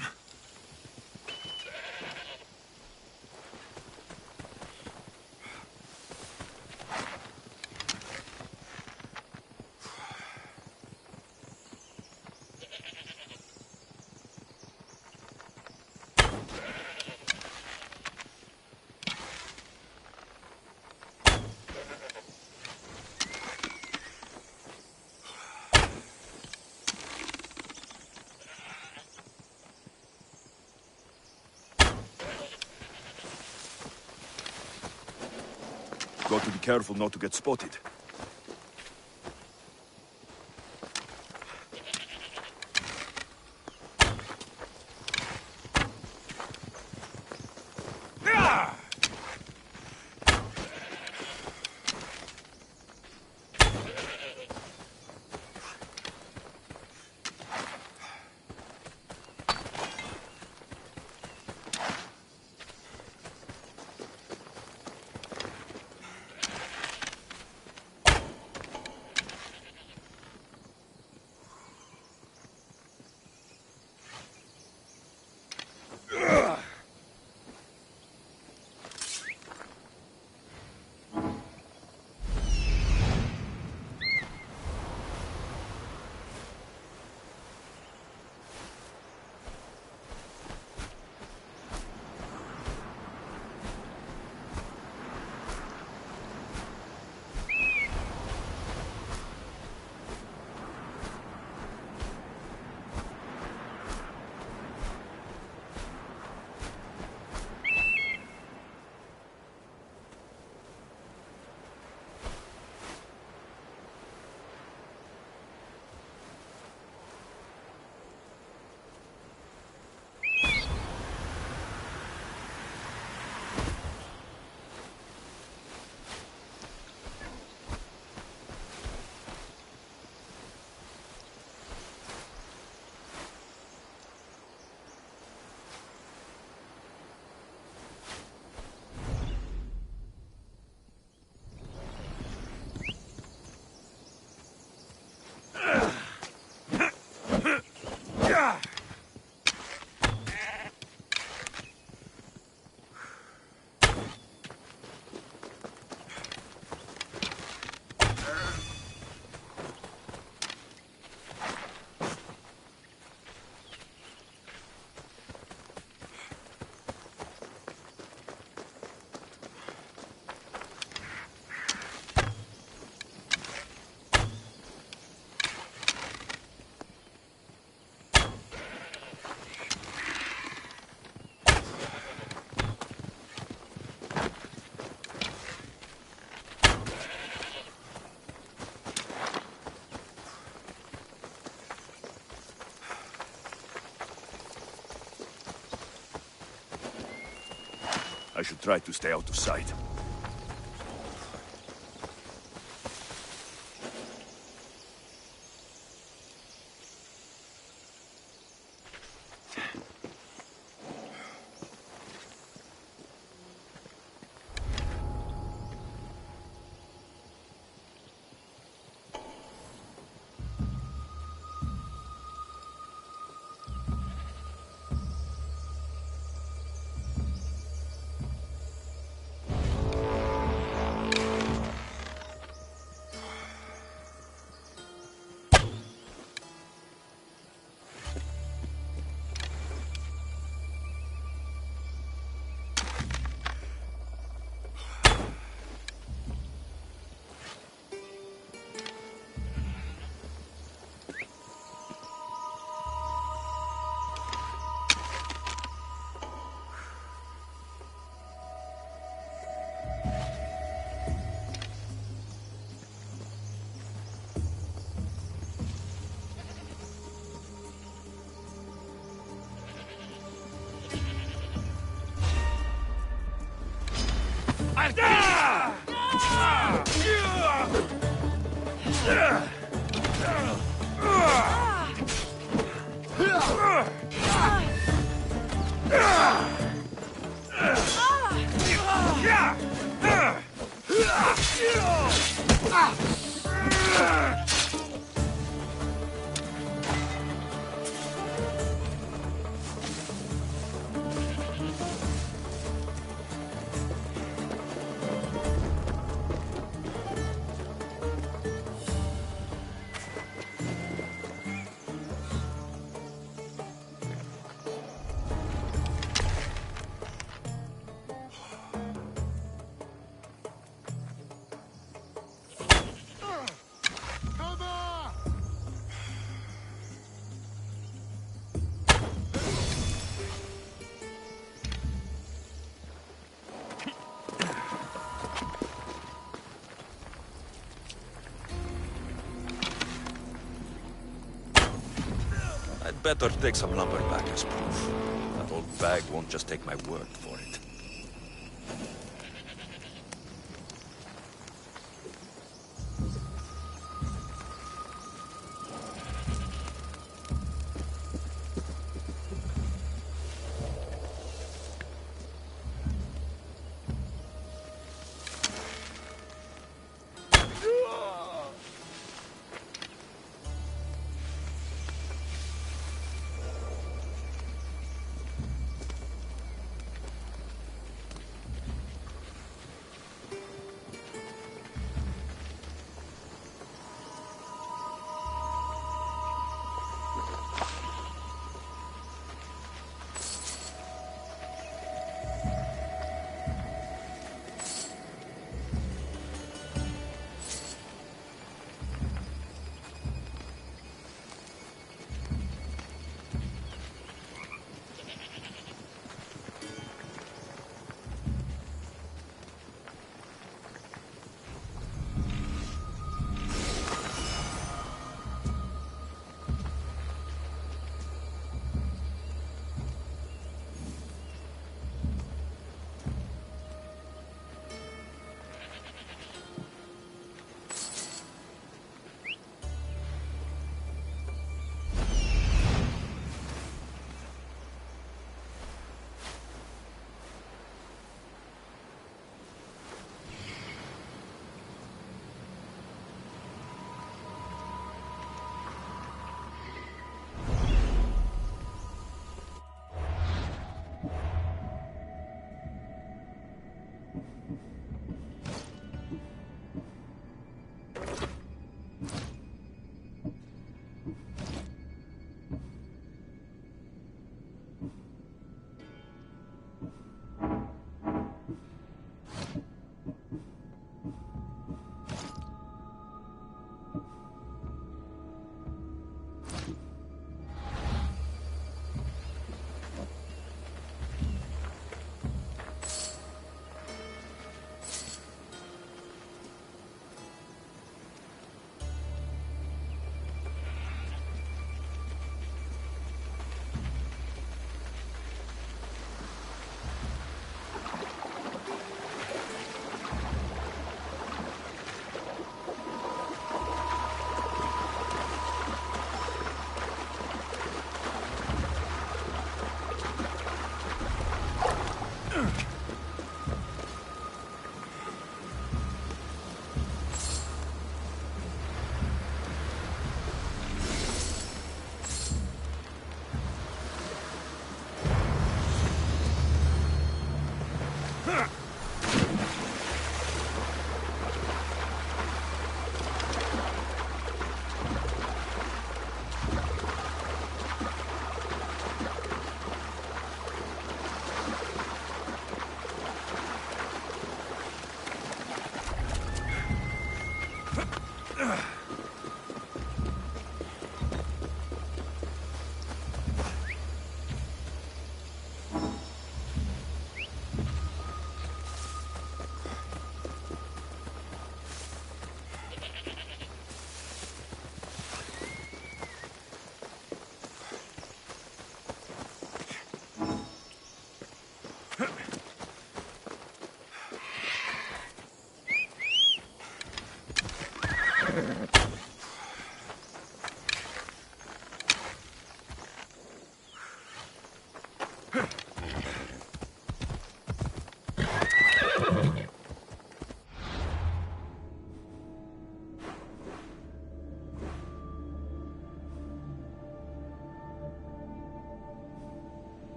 S13: Got to be careful not to get spotted. I should try to stay out of sight. better take some lumber back as proof. That old bag won't just take my word for it.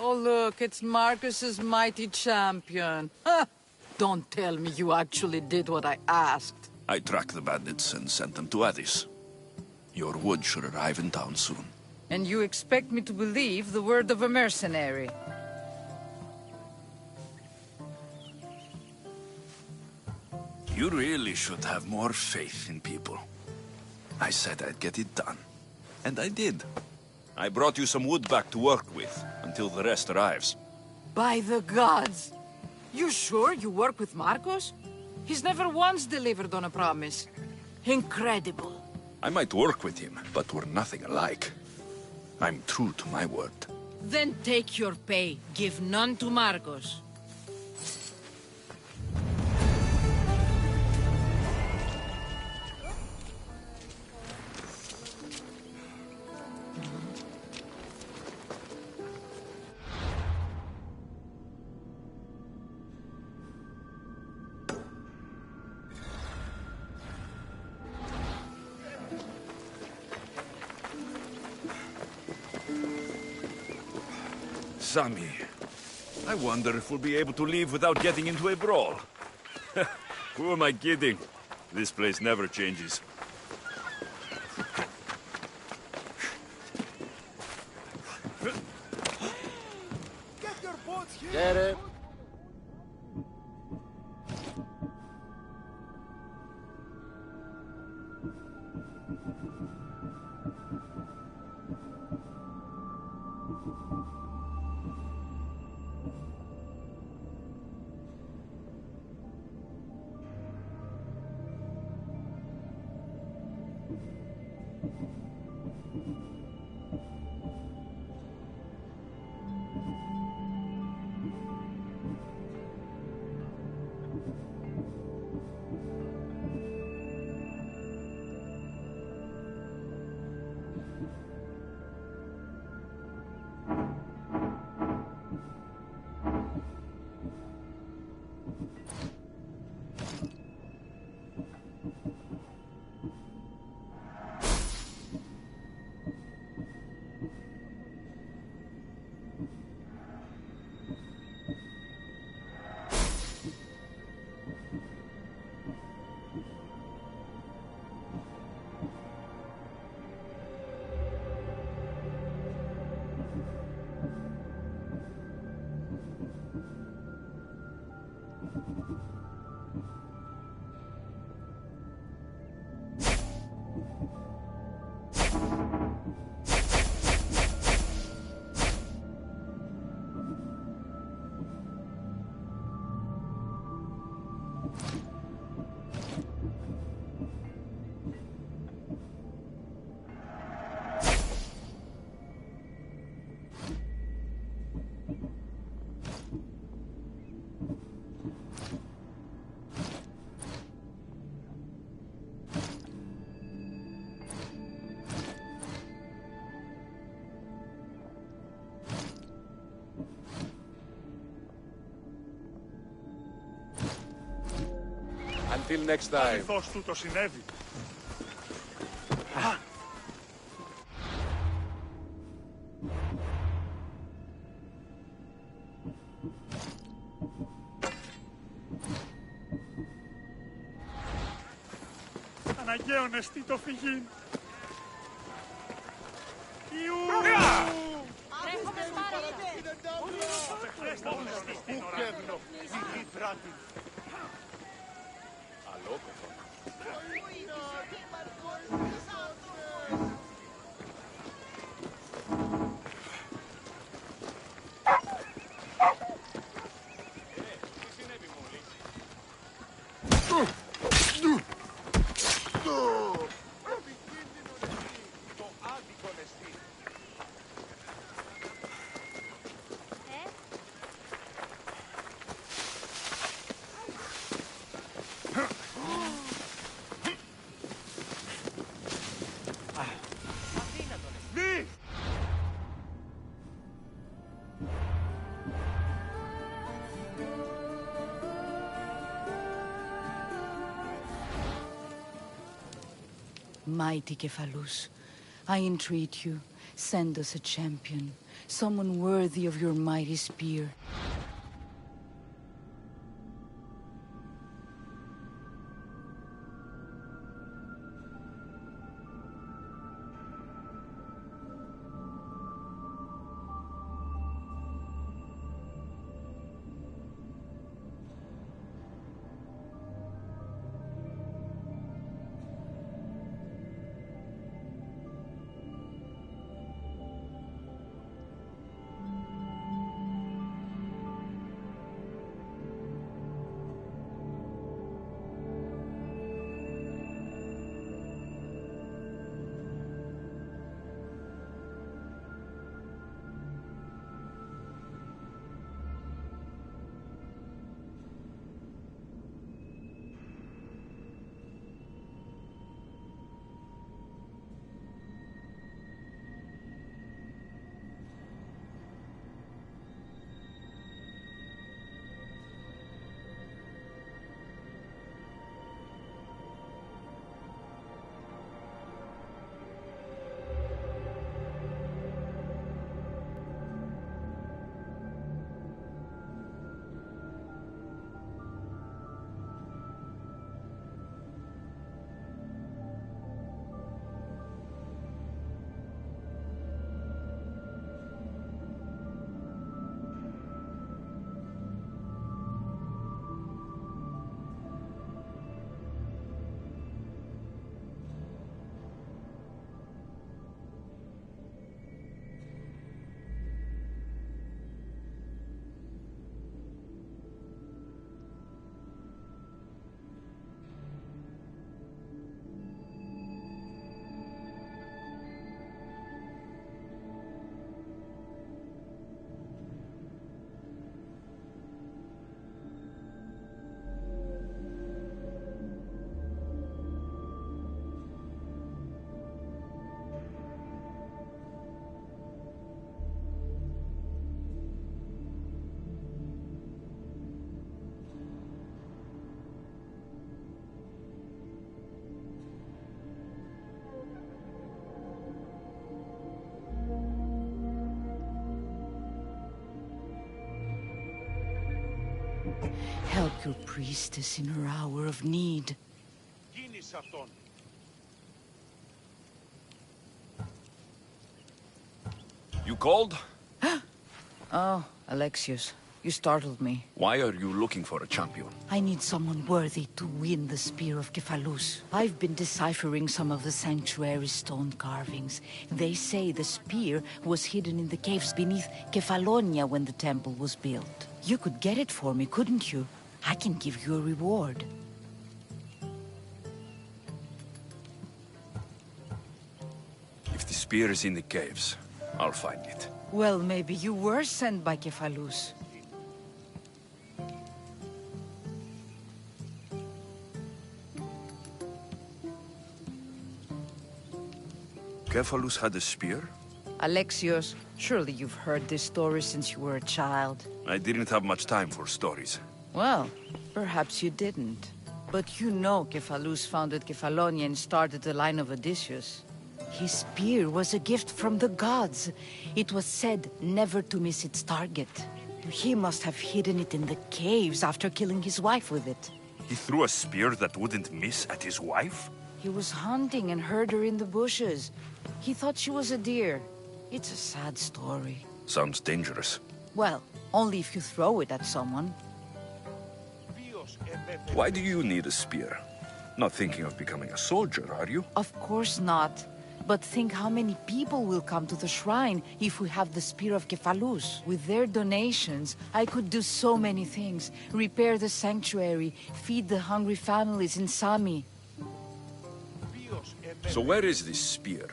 S17: Oh, look, it's Marcus's mighty champion. Ha! Don't tell me you actually did what I asked.
S2: I tracked the bandits and sent them to Odyssey. Your wood should arrive in town soon.
S17: And you expect me to believe the word of a mercenary?
S2: You really should have more faith in people. I said I'd get it done. And I did. I brought you some wood back to work with, until the rest arrives.
S17: By the gods! You sure you work with Marcos? He's never once delivered on a promise. Incredible.
S2: I might work with him, but we're nothing alike. I'm true to my word.
S17: Then take your pay. Give none to Marcos.
S13: Sammy, I wonder if we'll be able to leave without getting into a brawl. Who am I kidding? This place never changes.
S18: Get it?
S19: Until next time.
S3: Αληθώς του το συνέβη. Αναγκαίων εστί το φυγήν. Ιού!
S15: Τρέχουμε σπάρατα.
S3: Απεχθέστα τον εστί στην ώρα. Ζητή πράτη.
S17: Mighty Kephalus, I entreat you, Send us a champion. Someone worthy of your mighty spear. Help your priestess in her hour of need.
S2: You called?
S17: Oh, Alexios, you startled me.
S2: Why are you looking for a champion?
S17: I need someone worthy to win the Spear of Kephalus. I've been deciphering some of the sanctuary's stone carvings. They say the spear was hidden in the caves beneath Kefalonia when the temple was built. You could get it for me, couldn't you? I can give you a reward.
S2: If the spear is in the caves, I'll find it.
S17: Well, maybe you were sent by Kephalus.
S2: Kephalus had a spear?
S17: Alexios, surely you've heard this story since you were a child.
S2: I didn't have much time for stories.
S17: Well, perhaps you didn't. But you know Kephalus founded Kefalonia and started the line of Odysseus. His spear was a gift from the gods. It was said never to miss its target. He must have hidden it in the caves after killing his wife with it.
S2: He threw a spear that wouldn't miss at his wife?
S17: He was hunting and heard her in the bushes. He thought she was a deer. It's a sad story.
S2: Sounds dangerous.
S17: Well, only if you throw it at someone.
S2: Why do you need a spear? Not thinking of becoming a soldier, are you?
S17: Of course not. But think how many people will come to the shrine if we have the Spear of Kephalus. With their donations, I could do so many things. Repair the sanctuary, feed the hungry families in Sami.
S2: So where is this spear?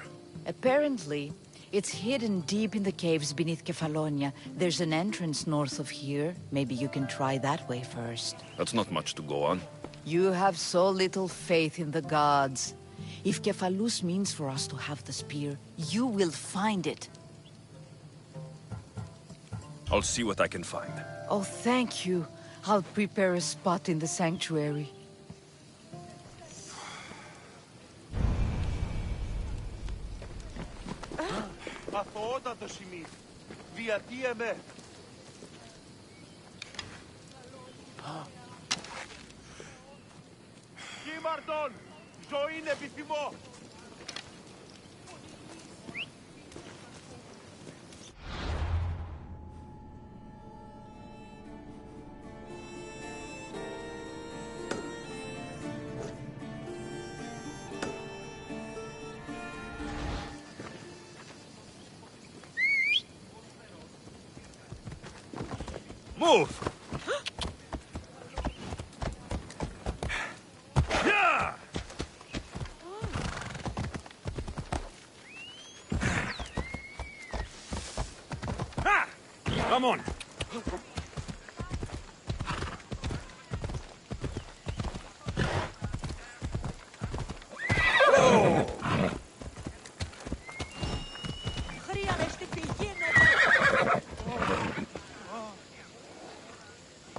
S17: Apparently, it's hidden deep in the caves beneath Kefalonia. There's an entrance north of here. Maybe you can try that way first.
S2: That's not much to go on.
S17: You have so little faith in the gods. If Kephalus means for us to have the spear, you will find it.
S2: I'll see what I can find.
S17: Oh, thank you. I'll prepare a spot in the sanctuary.
S18: Αθωότατο σημείο. Διατί εμέ. Κίμαρτον! Ζωήν επιθυμώ!
S13: Move! Come on!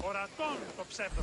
S18: Ορατών το ψεύδο.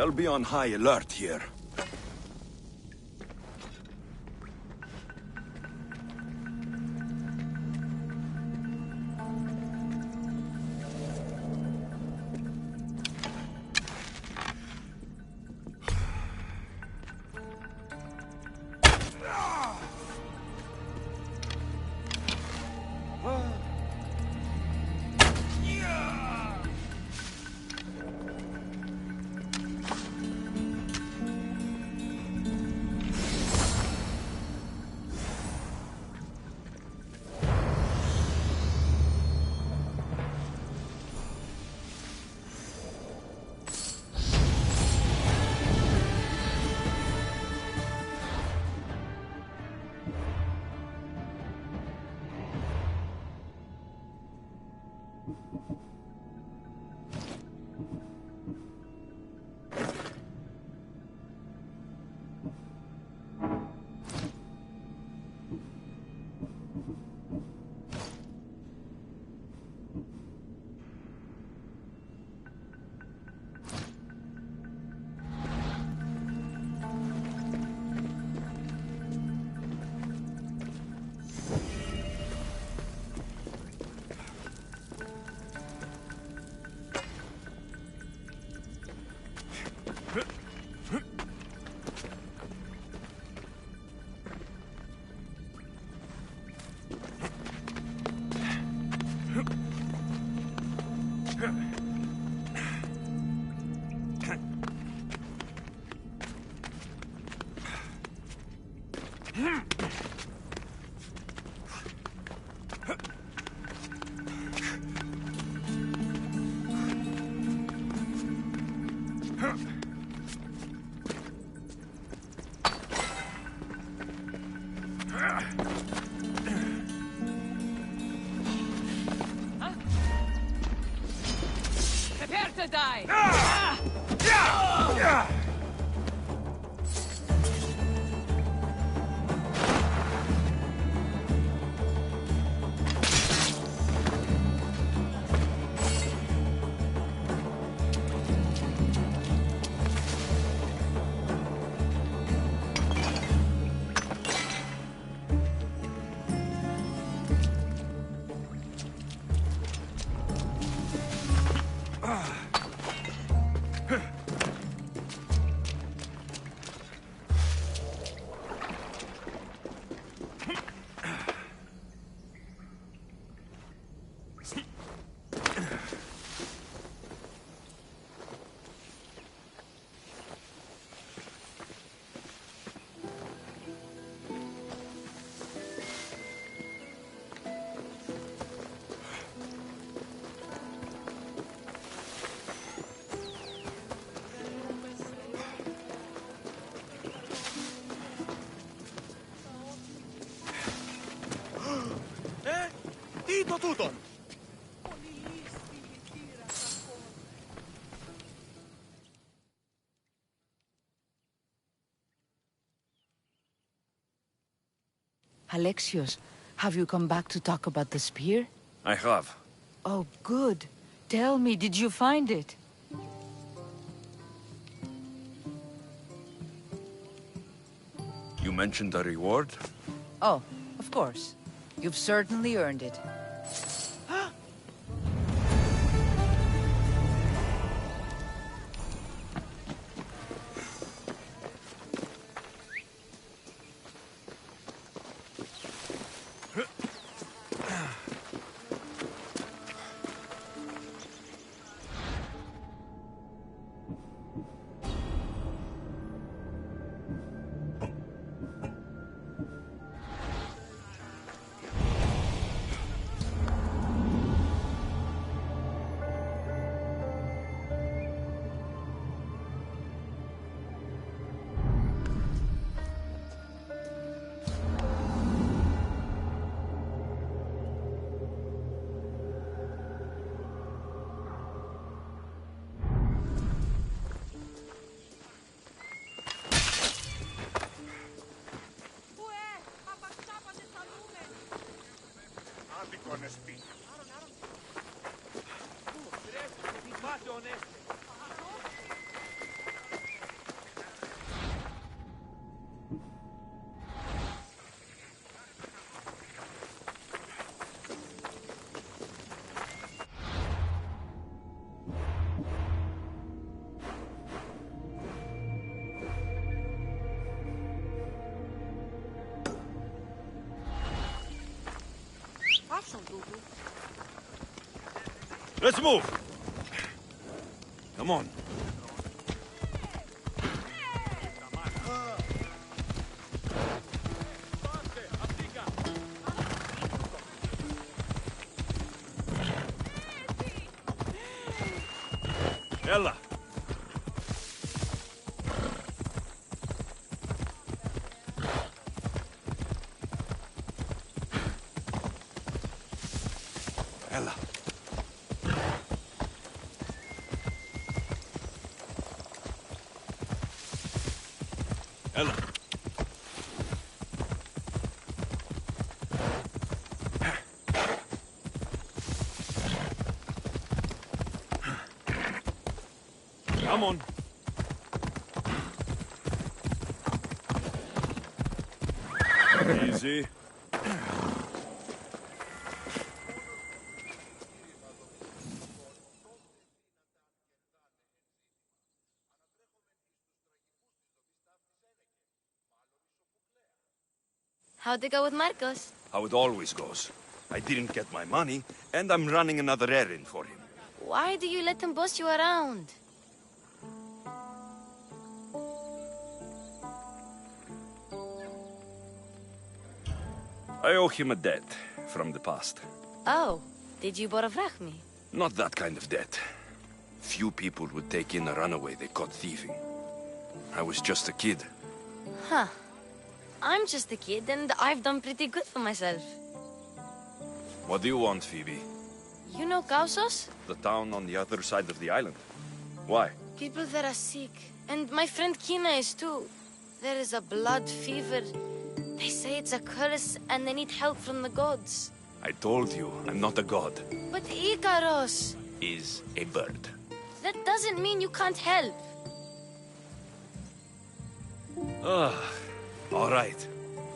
S2: They'll be on high alert here.
S1: Prepare to die!
S18: Τι το τούτον!
S17: Alexios, have you come back to talk about the spear?
S13: I have.
S17: Oh, good. Tell me, did you find it?
S2: You mentioned a reward?
S17: Oh, of course. You've certainly earned it.
S13: Let's move! Come on. Ella! Ella. Ella. Come on. Easy.
S15: How'd it go with Marcos?
S2: How it always goes. I didn't get my money, and I'm running another errand for him.
S15: Why do you let him boss you around?
S2: I owe him a debt from the past.
S15: Oh, did you boravrach me?
S2: Not that kind of debt. Few people would take in a runaway they caught thieving. I was just a kid.
S15: Huh. I'm just a kid, and I've done pretty good for myself.
S2: What do you want, Phoebe?
S15: You know Kausos?
S2: The town on the other side of the island. Why?
S15: People there are sick, and my friend Kina is too. There is a blood fever. They say it's a curse, and they need help from the gods.
S2: I told you, I'm not a god.
S15: But Ikaros!
S2: Is a bird.
S15: That doesn't mean you can't help.
S2: All right.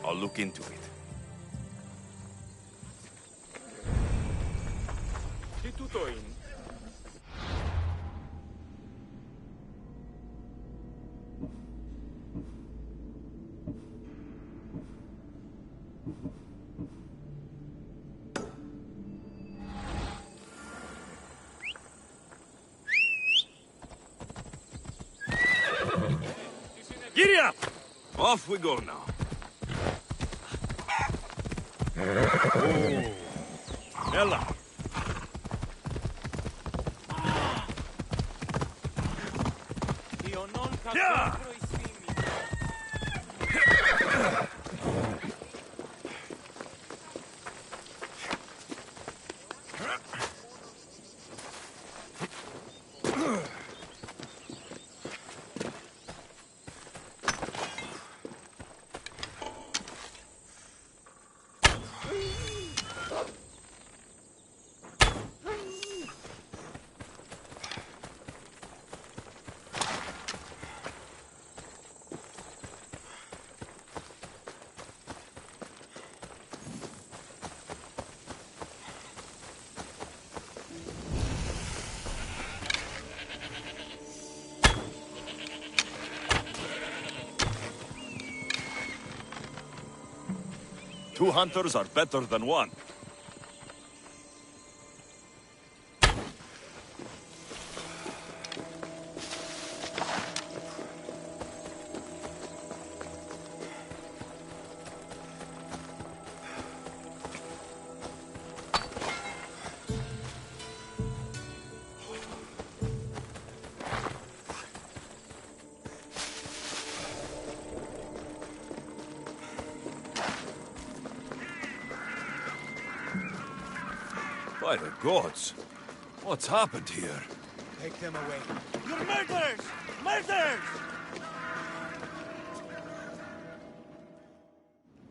S2: I'll look into it.
S18: Τι τούτο είναι?
S2: Giddy up! Off we go now. Oh. Ella! Yeah!
S13: Two hunters are better than one. By the gods! What's happened here?
S3: Take them away.
S18: You're murderers! Murderers!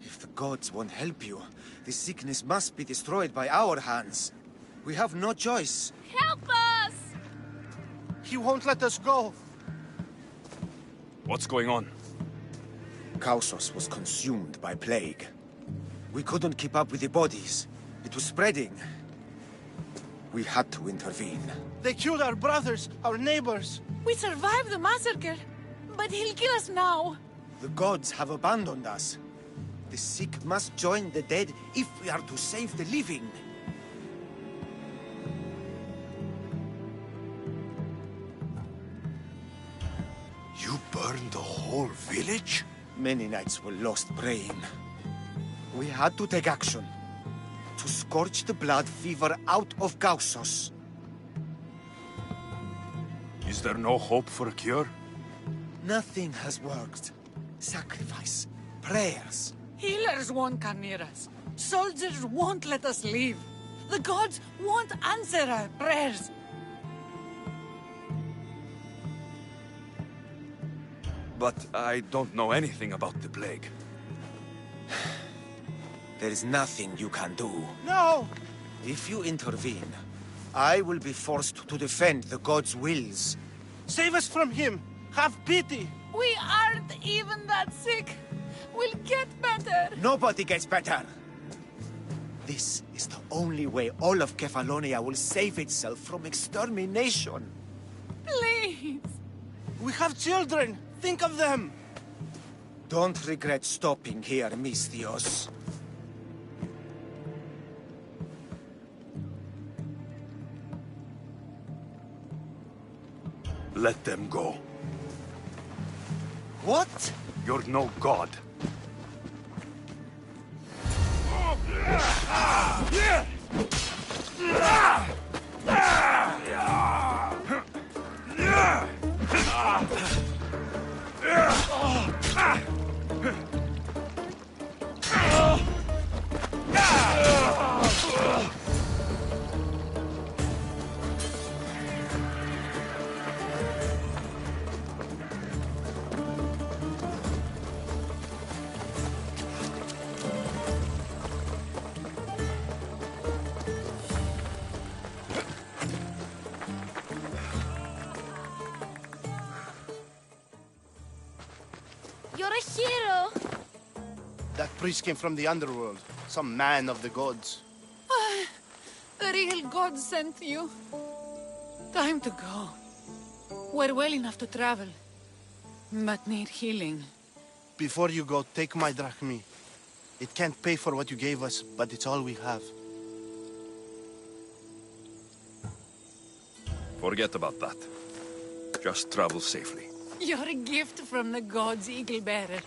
S20: If the gods won't help you, this sickness must be destroyed by our hands. We have no choice.
S8: Help us!
S18: He won't let us go.
S2: What's going on?
S20: Kausos was consumed by plague. We couldn't keep up with the bodies. It was spreading. We had to intervene.
S18: They killed our brothers, our neighbors.
S8: We survived the massacre, but he'll kill us now.
S20: The gods have abandoned us. The sick must join the dead if we are to save the living.
S6: burn the whole village?
S20: Many nights were lost praying. We had to take action. To scorch the blood fever out of Gaussos.
S6: Is there no hope for a cure?
S20: Nothing has worked. Sacrifice, prayers.
S17: Healers won't come near us. Soldiers won't let us leave. The gods won't answer our prayers.
S2: But I don't know anything about the plague.
S20: There is nothing you can do.
S18: No!
S20: If you intervene, I will be forced to defend the gods' wills.
S18: Save us from him! Have pity!
S17: We aren't even that sick. We'll get better.
S20: Nobody gets better. This is the only way all of Kefalonia will save itself from extermination.
S17: Please.
S18: We have children. Think of them.
S20: Don't regret stopping here, Misthios.
S6: Let them go.
S20: What?
S6: You're no god.
S15: You're a hero.
S18: That priest came from the underworld. Some man of the gods.
S17: The real god sent you. Time to go. We're well enough to travel, but need healing.
S18: Before you go, take my drachmi. It can't pay for what you gave us, but it's all we have.
S2: Forget about that. Just travel safely.
S17: You're a gift from the gods, Eagle Bearer.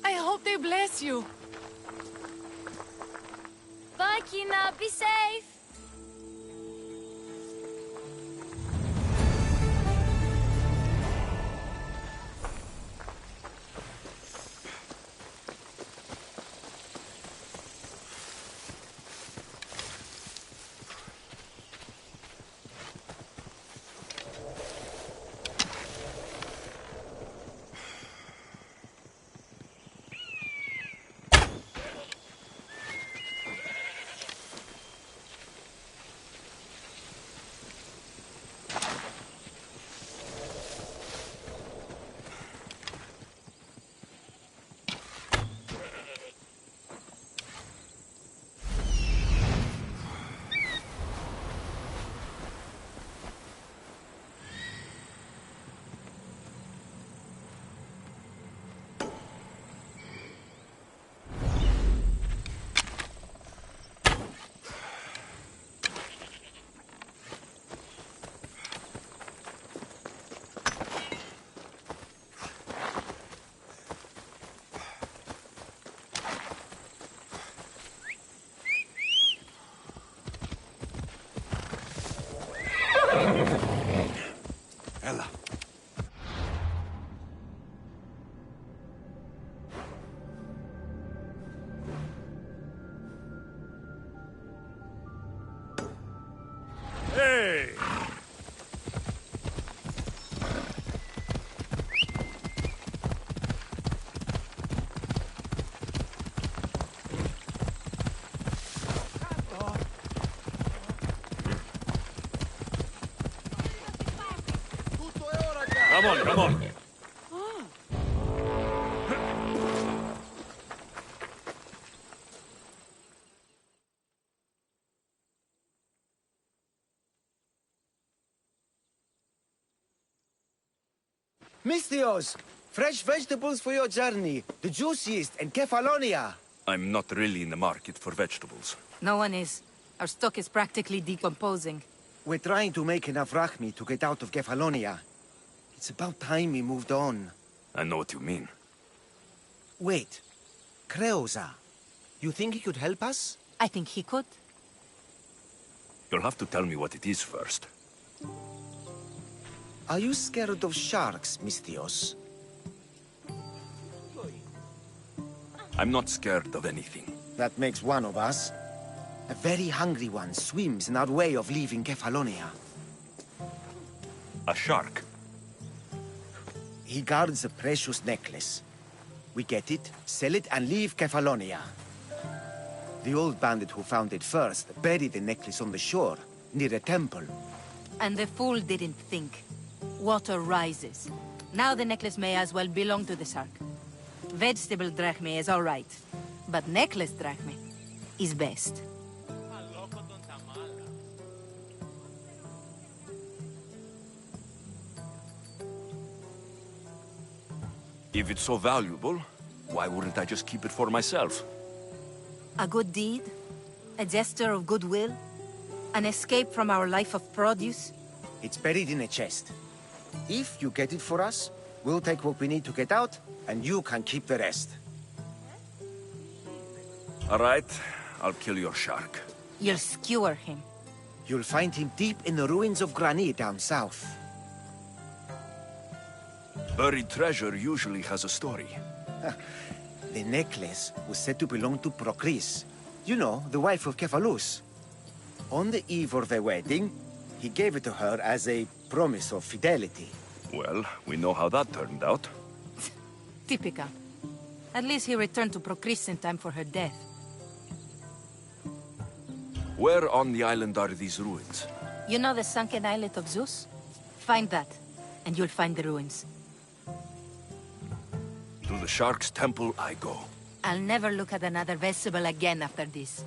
S17: I hope they bless you.
S15: Bye, Kina. Be safe.
S2: Ella.
S6: Hey!
S13: Come on, come on.
S20: Misthios! Fresh vegetables for your journey. The juiciest in Kefalonia.
S2: I'm not really in the market for vegetables.
S10: No one is. Our stock is practically decomposing.
S20: We're trying to make enough rachmi to get out of Kefalonia. It's about time we moved on.
S2: I know what you mean.
S20: Wait. Creosa. You think he could help us?
S16: I think he could.
S2: You'll have to tell me what it is first.
S20: Are you scared of sharks, Misthios?
S2: I'm not scared of anything.
S20: That makes one of us. A very hungry one swims in our way of leaving Kefalonia.
S2: A shark?
S20: He guards a precious necklace. We get it, sell it, and leave Kefalonia. The old bandit who found it first buried the necklace on the shore, near a temple.
S16: And the fool didn't think. Water rises. Now the necklace may as well belong to the shark. Vegetable drachme is all right, but necklace drachme is best.
S2: If it's so valuable, why wouldn't I just keep it for myself?
S16: A good deed? A gesture of goodwill? An escape from our life of produce?
S20: It's buried in a chest. If you get it for us, we'll take what we need to get out, and you can keep the rest.
S2: All right, I'll kill your shark.
S16: You'll skewer him.
S20: You'll find him deep in the ruins of Granit down south.
S2: Buried treasure usually has a story.
S20: The necklace was said to belong to Procris. You know, the wife of Cephalus. On the eve of their wedding, he gave it to her as a promise of fidelity.
S2: Well, we know how that turned out.
S16: Typical. At least he returned to Procris in time for her death.
S2: Where on the island are these ruins?
S16: You know the sunken islet of Zeus? Find that, and you'll find the ruins.
S2: To the Shark's temple I go.
S16: I'll never look at another vessel again after this.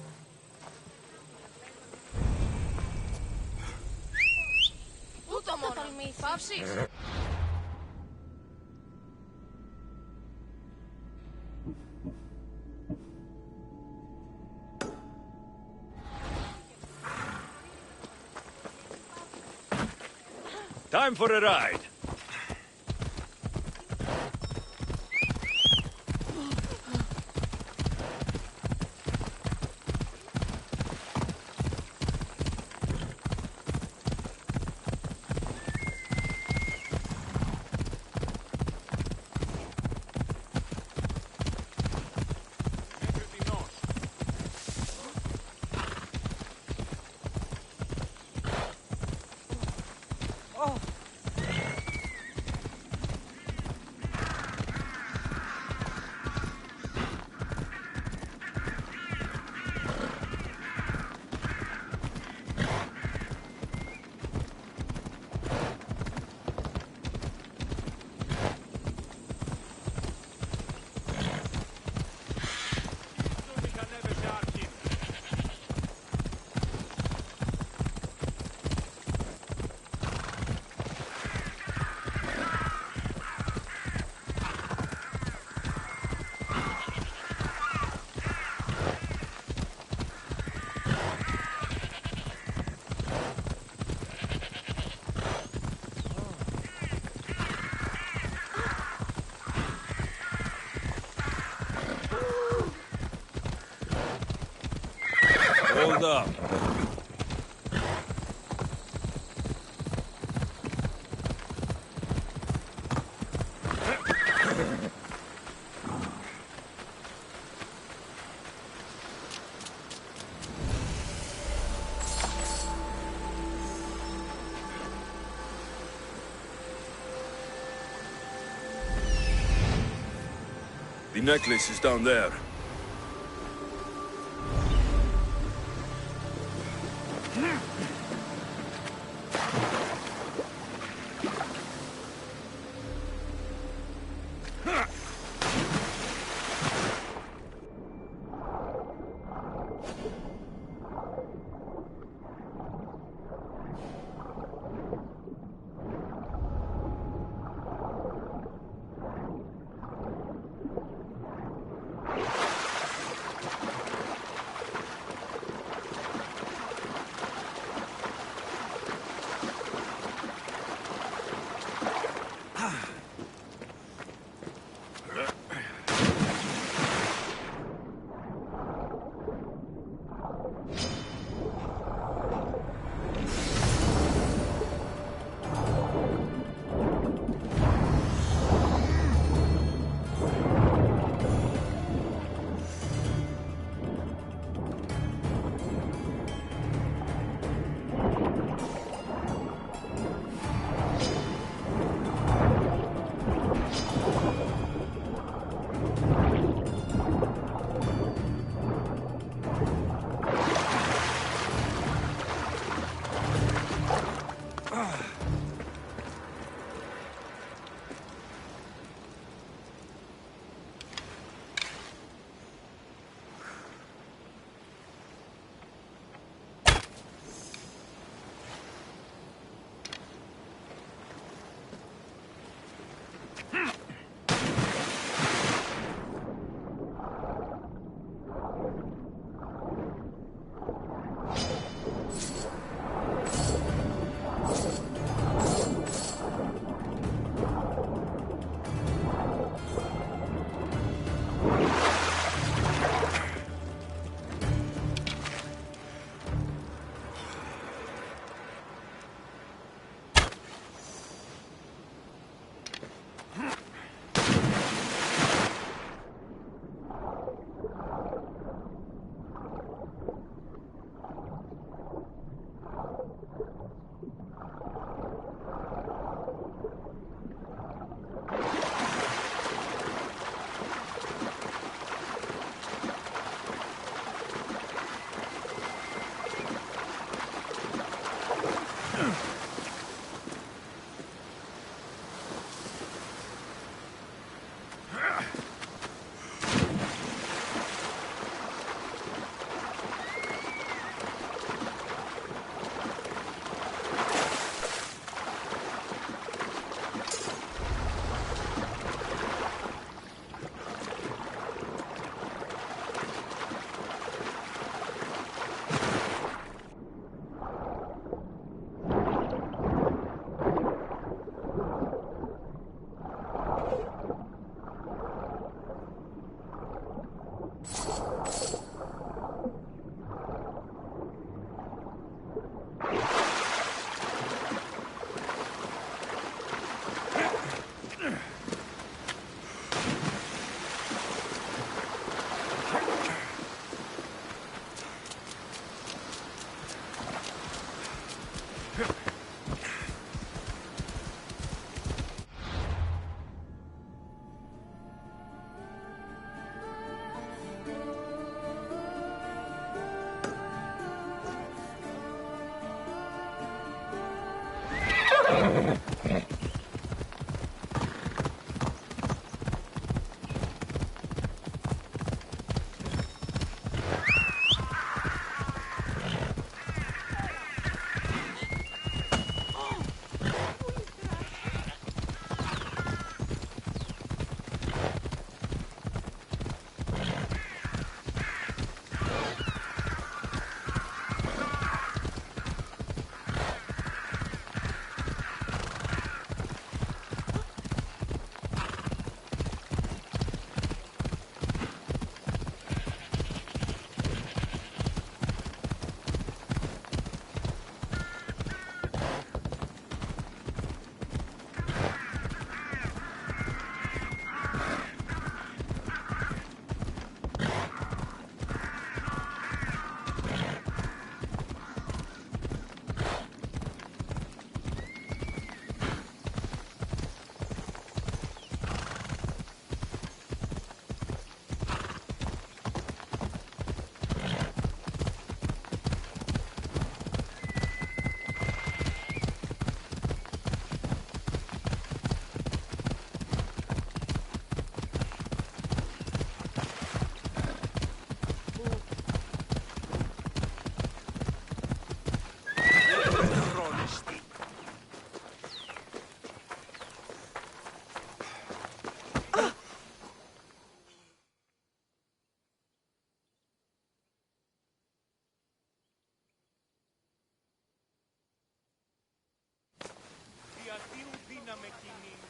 S13: Time for a ride. Hold up.
S2: The necklace is down there.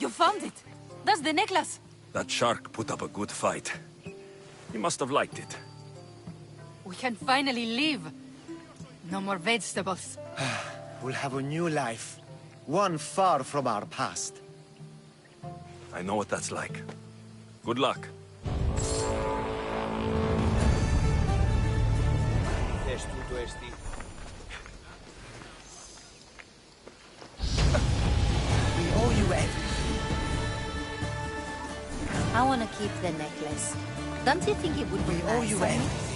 S8: You found it! That's the necklace!
S13: That shark put up a good fight. He must have liked it.
S8: We can finally leave. No more vegetables.
S20: We'll have a new life. One far from our past.
S13: I know what that's like. Good luck.
S20: We owe you everything.
S15: I want to keep the necklace. Don't you think it would be
S20: We owe
S15: nice
S20: you
S15: on me?
S20: everything.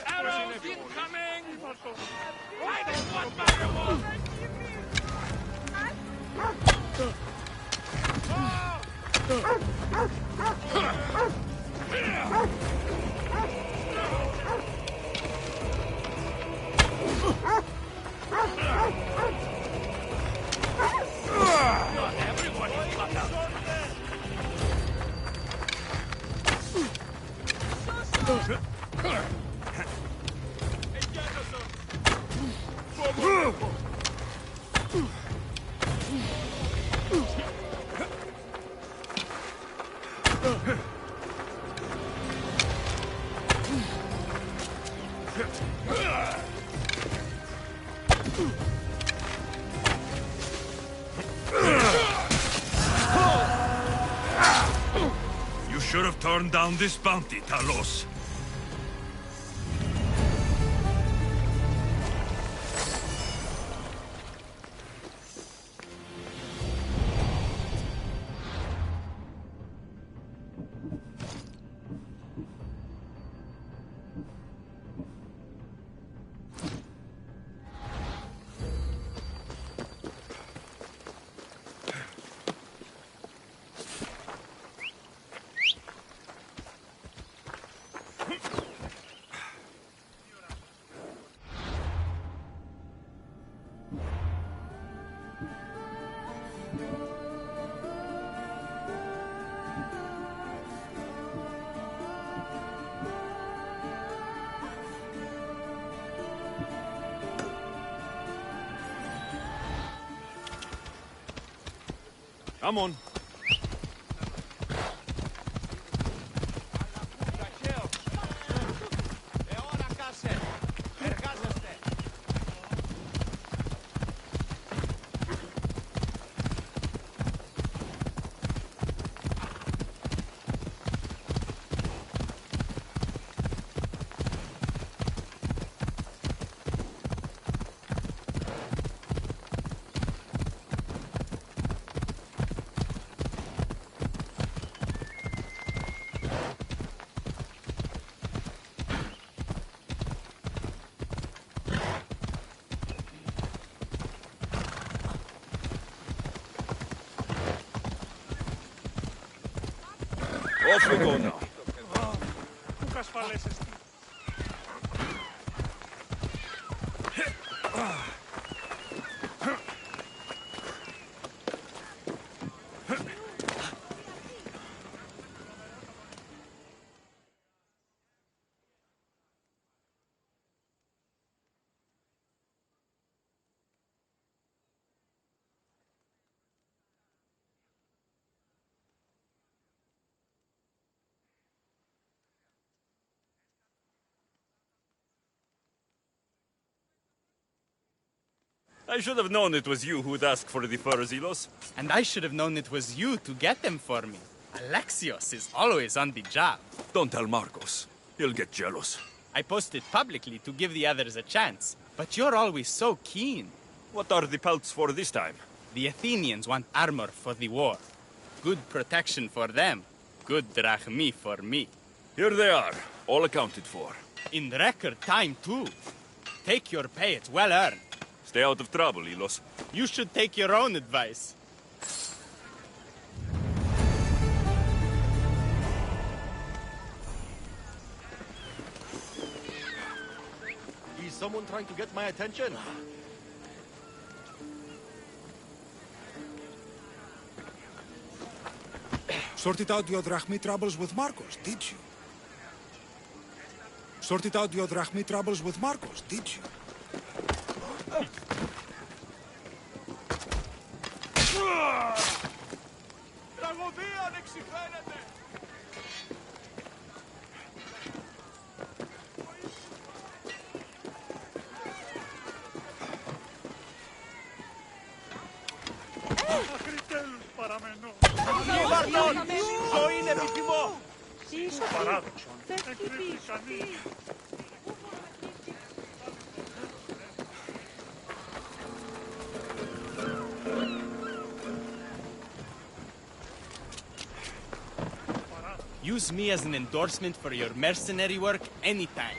S11: Arrows incoming! Why does one matter?
S2: You should have turned down this bounty, Talos.
S13: Come on. Off we go now. I should have known it was you who'd ask for the furs, Ilos.
S21: And I should have known it was you to get them for me. Alexios is always on the job.
S2: Don't tell Marcos. He'll get jealous.
S21: I posted publicly to give the others a chance, but you're always so keen.
S2: What are the pelts for this time?
S21: The Athenians want armor for the war. Good protection for them. Good drachmi for me.
S2: Here they are, all accounted for.
S21: In record time, too. Take your pay, it's well earned.
S2: Stay out of trouble, Ilos.
S21: You should take your own advice.
S18: Is someone trying to get my attention?
S3: Sorted out your drachmi troubles with Marcos, did you? Sorted out your drachmi troubles with Marcos, did you?
S21: Use me as an endorsement for your mercenary work anytime.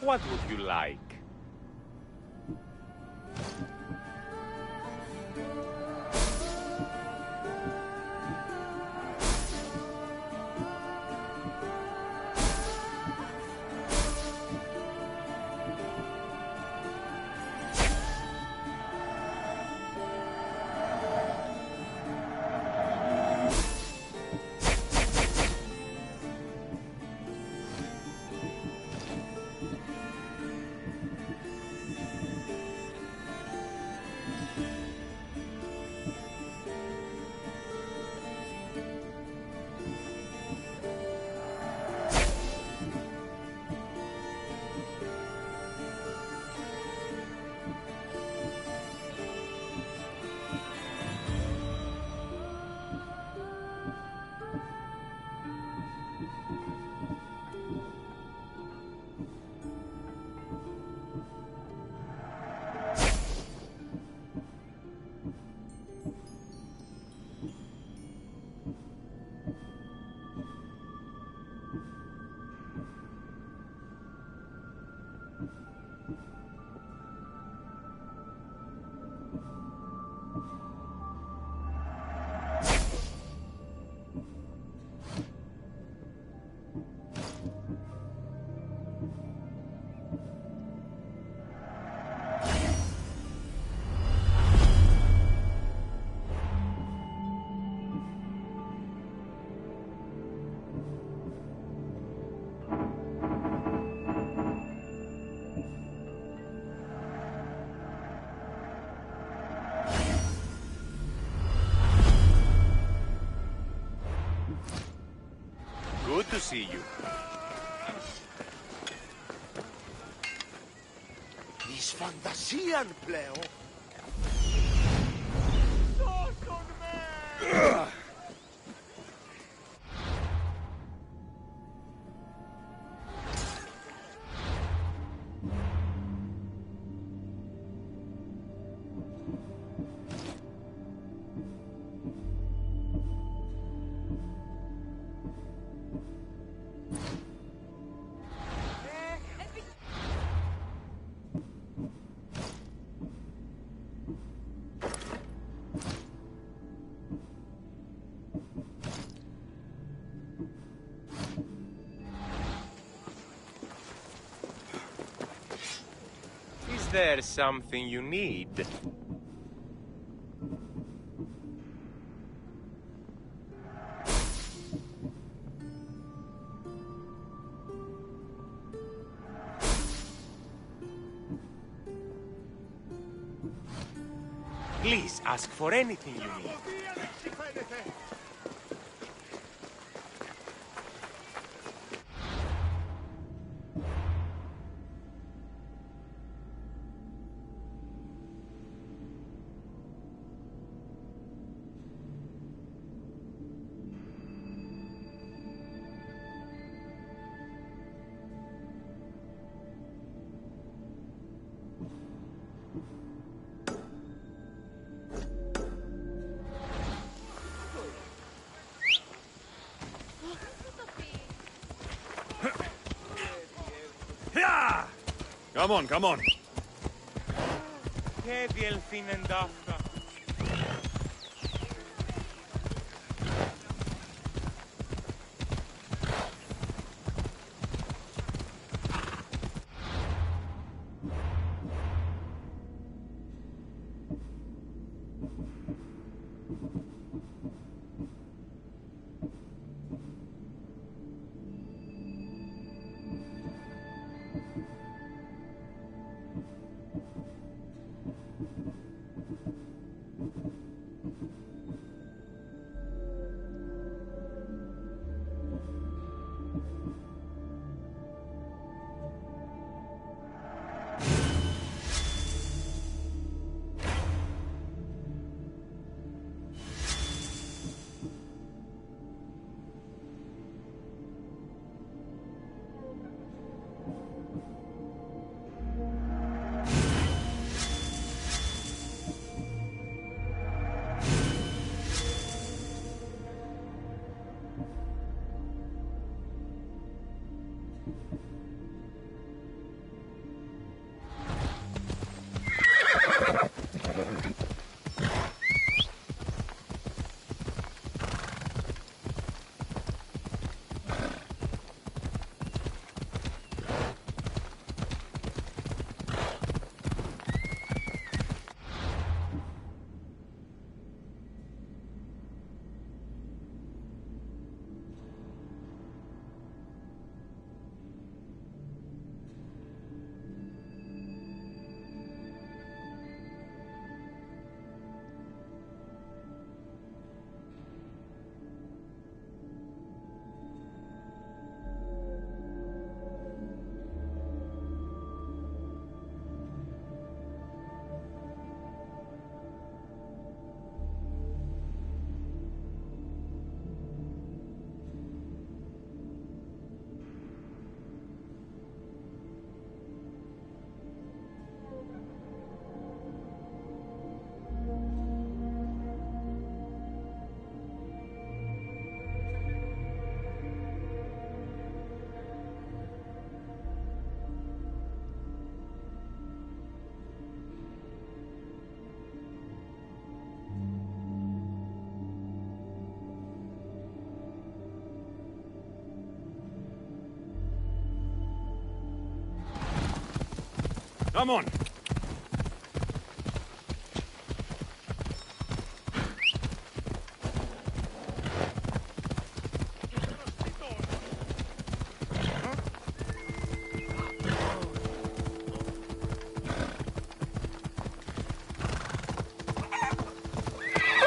S5: What would you like? Good to see you.
S18: Is fantasian, pleo.
S5: Is there something you need? Please ask for anything you need.
S13: Come on, come on.
S5: Che vi el fin endaffa?
S13: Come on.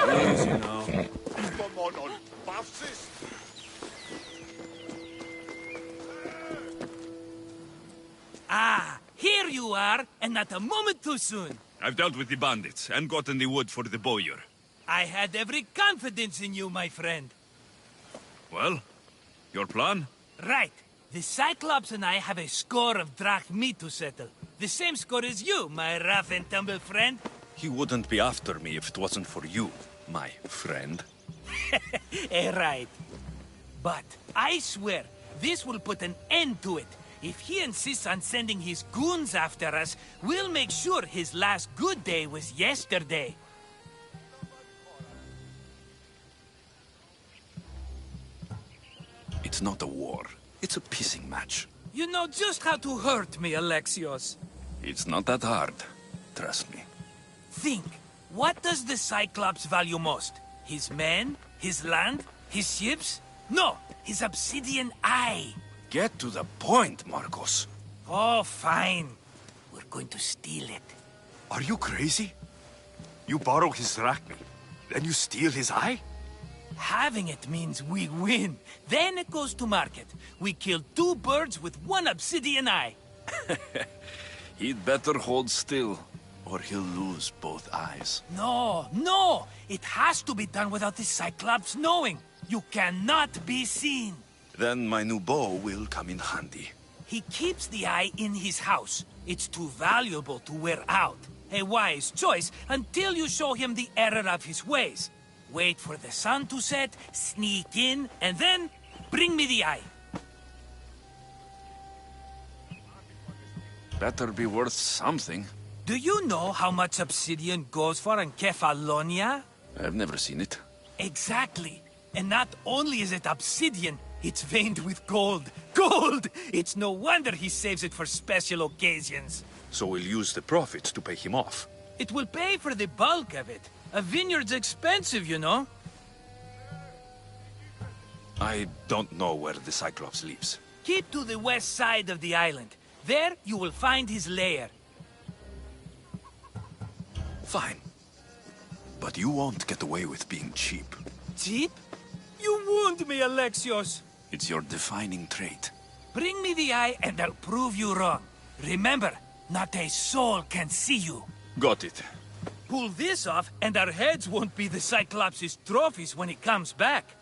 S6: Easy now.
S12: Ah, here you are, and not a moment too soon.
S13: I've dealt with the bandits and gotten the wood for the bowyer.
S12: I had every confidence in you, my friend.
S13: Well, your plan?
S12: Right. The Cyclops and I have a score of drachmi to settle. The same score as you, my rough and tumble friend.
S2: He wouldn't be after me if it wasn't for you, my friend.
S12: Right. But I swear, this will put an end to it. If he insists on sending his goons after us, we'll make sure his last good day was yesterday.
S2: It's not a war. It's a pissing match.
S12: You know just how to hurt me, Alexios.
S2: It's not that hard. Trust me.
S12: Think, what does the Cyclops value most? His men? His land? His ships? No, his obsidian eye.
S2: Get to the point, Marcos.
S12: Oh, fine. We're going to steal it.
S2: Are you crazy? You borrow his drachmi, then you steal his eye?
S12: Having it means we win. Then it goes to market. We kill 2 birds with 1 obsidian eye.
S2: He'd better hold still, or he'll lose both eyes.
S12: No! It has to be done without the Cyclops knowing. You cannot be seen.
S2: Then my new bow will come in handy.
S12: He keeps the eye in his house. It's too valuable to wear out. A wise choice until you show him the error of his ways. Wait for the sun to set, sneak in, and then bring me the eye.
S2: Better be worth something.
S12: Do you know how much obsidian goes for in Kefalonia?
S2: I've never seen it.
S12: Exactly. And not only is it obsidian, it's veined with gold. Gold! It's no wonder he saves it for special occasions.
S2: So we'll use the profits to pay him off.
S12: It will pay for the bulk of it. A vineyard's expensive, you know.
S2: I don't know where the Cyclops lives.
S12: Keep to the west side of the island. There you will find his lair.
S2: Fine. But you won't get away with being cheap.
S12: Cheap? You wound me, Alexios.
S2: It's your defining trait.
S12: Bring me the eye and I'll prove you wrong. Remember, not a soul can see you.
S2: Got it.
S12: Pull this off and our heads won't be the Cyclops' trophies when he comes back.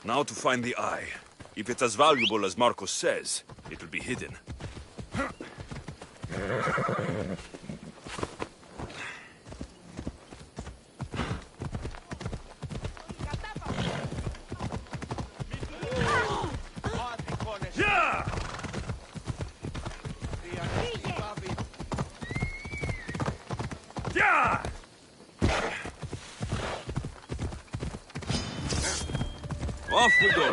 S13: Now to find the eye. If it's as valuable as Marcos says, it'll be hidden.
S2: Off we go.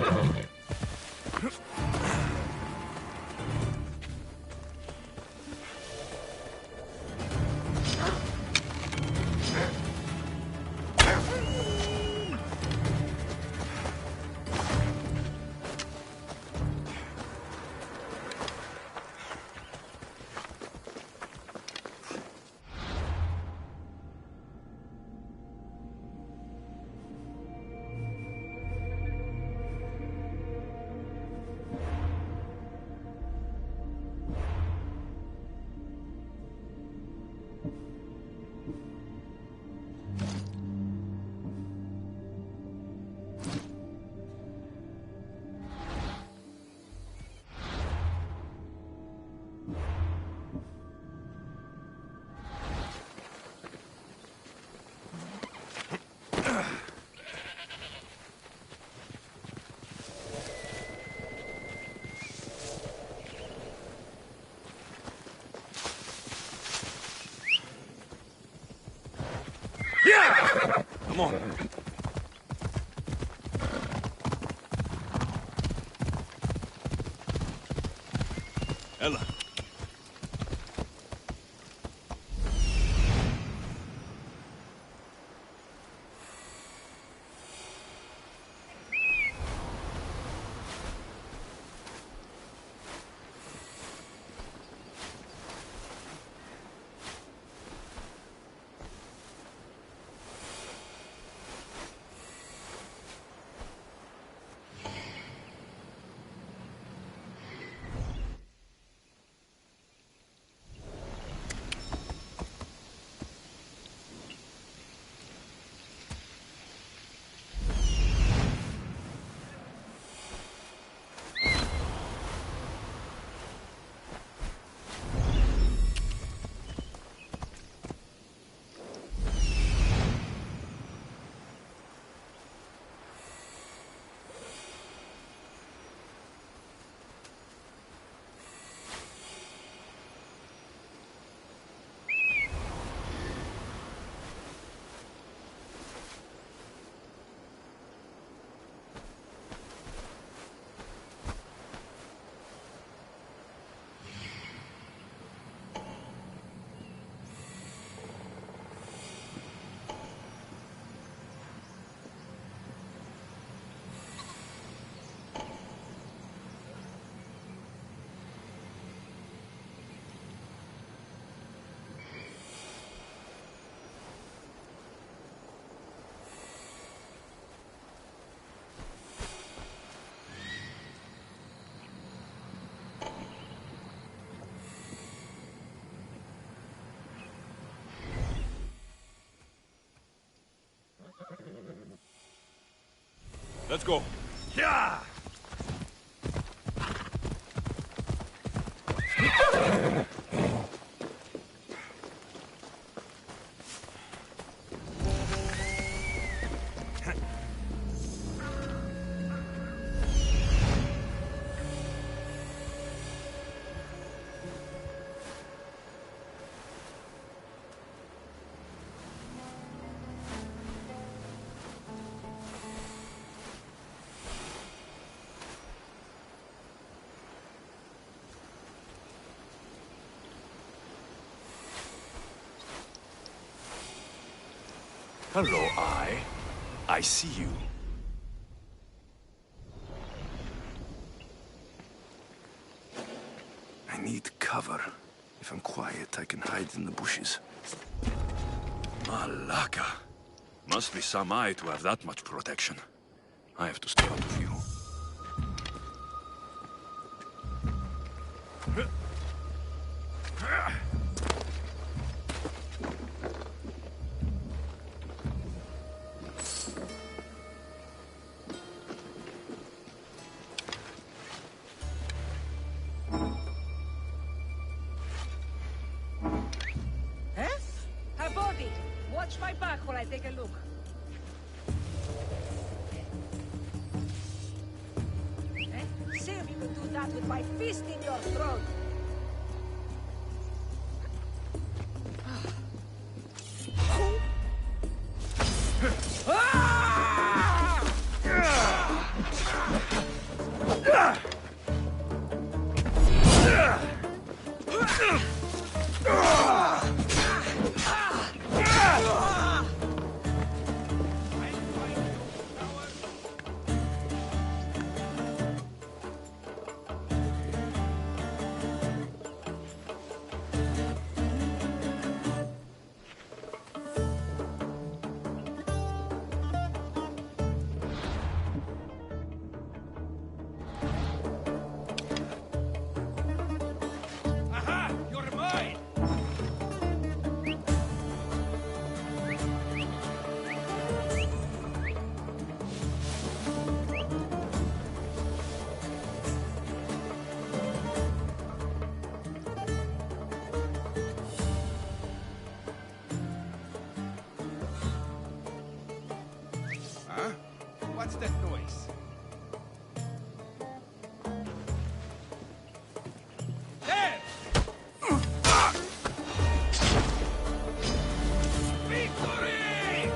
S2: Come on. Ella. Let's go. Yeah! Hello, I see you. I need cover. If I'm quiet, I can hide in the bushes. Malaka. Must be some eye to have that much protection. I have to stay out of view.
S7: Watch my back while I take a look. See if you can do that with my fist in your throat.
S12: What's that noise? There! Victory!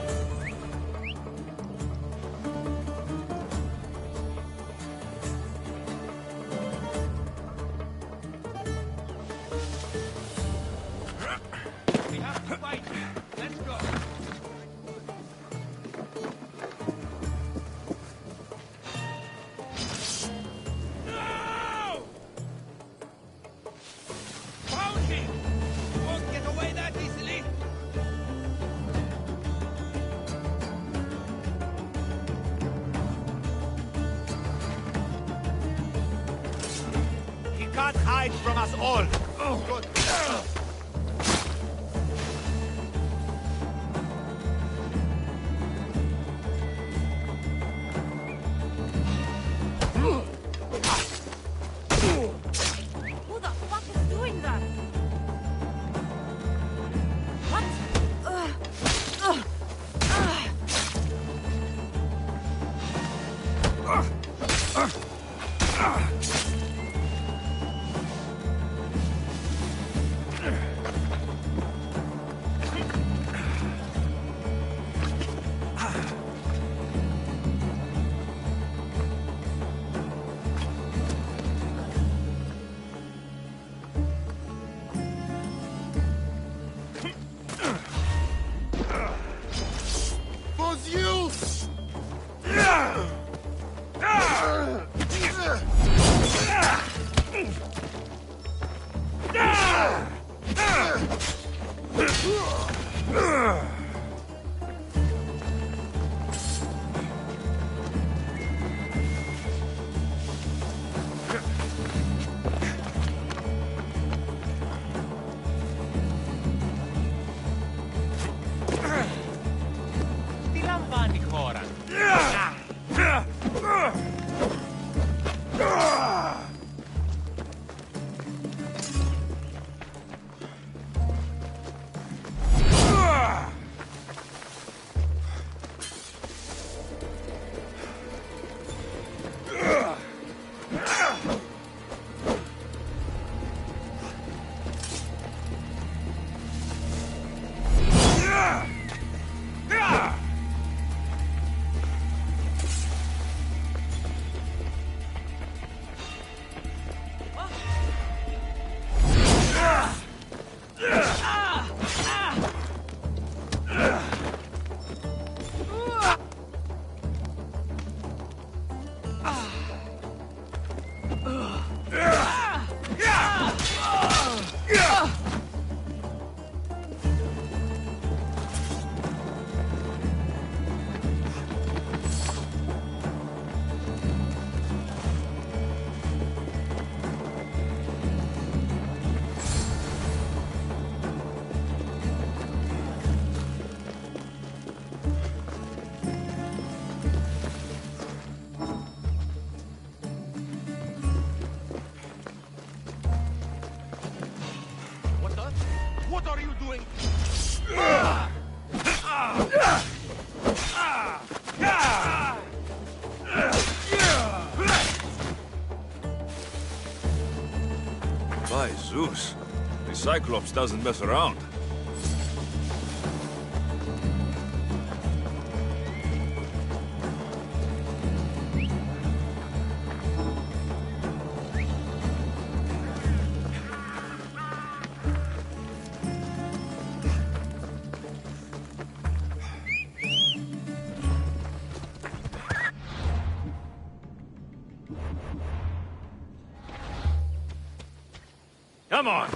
S12: We have to fight. Let's go. No! Found him! Won't get away that easily.
S9: He can't hide from us all. Oh, good.
S7: Who the fuck is doing that? What?
S6: Was you?
S12: Τι λαμβάνει η χώρα.
S9: What are you doing?
S13: By Zeus, the Cyclops doesn't mess around. Come on!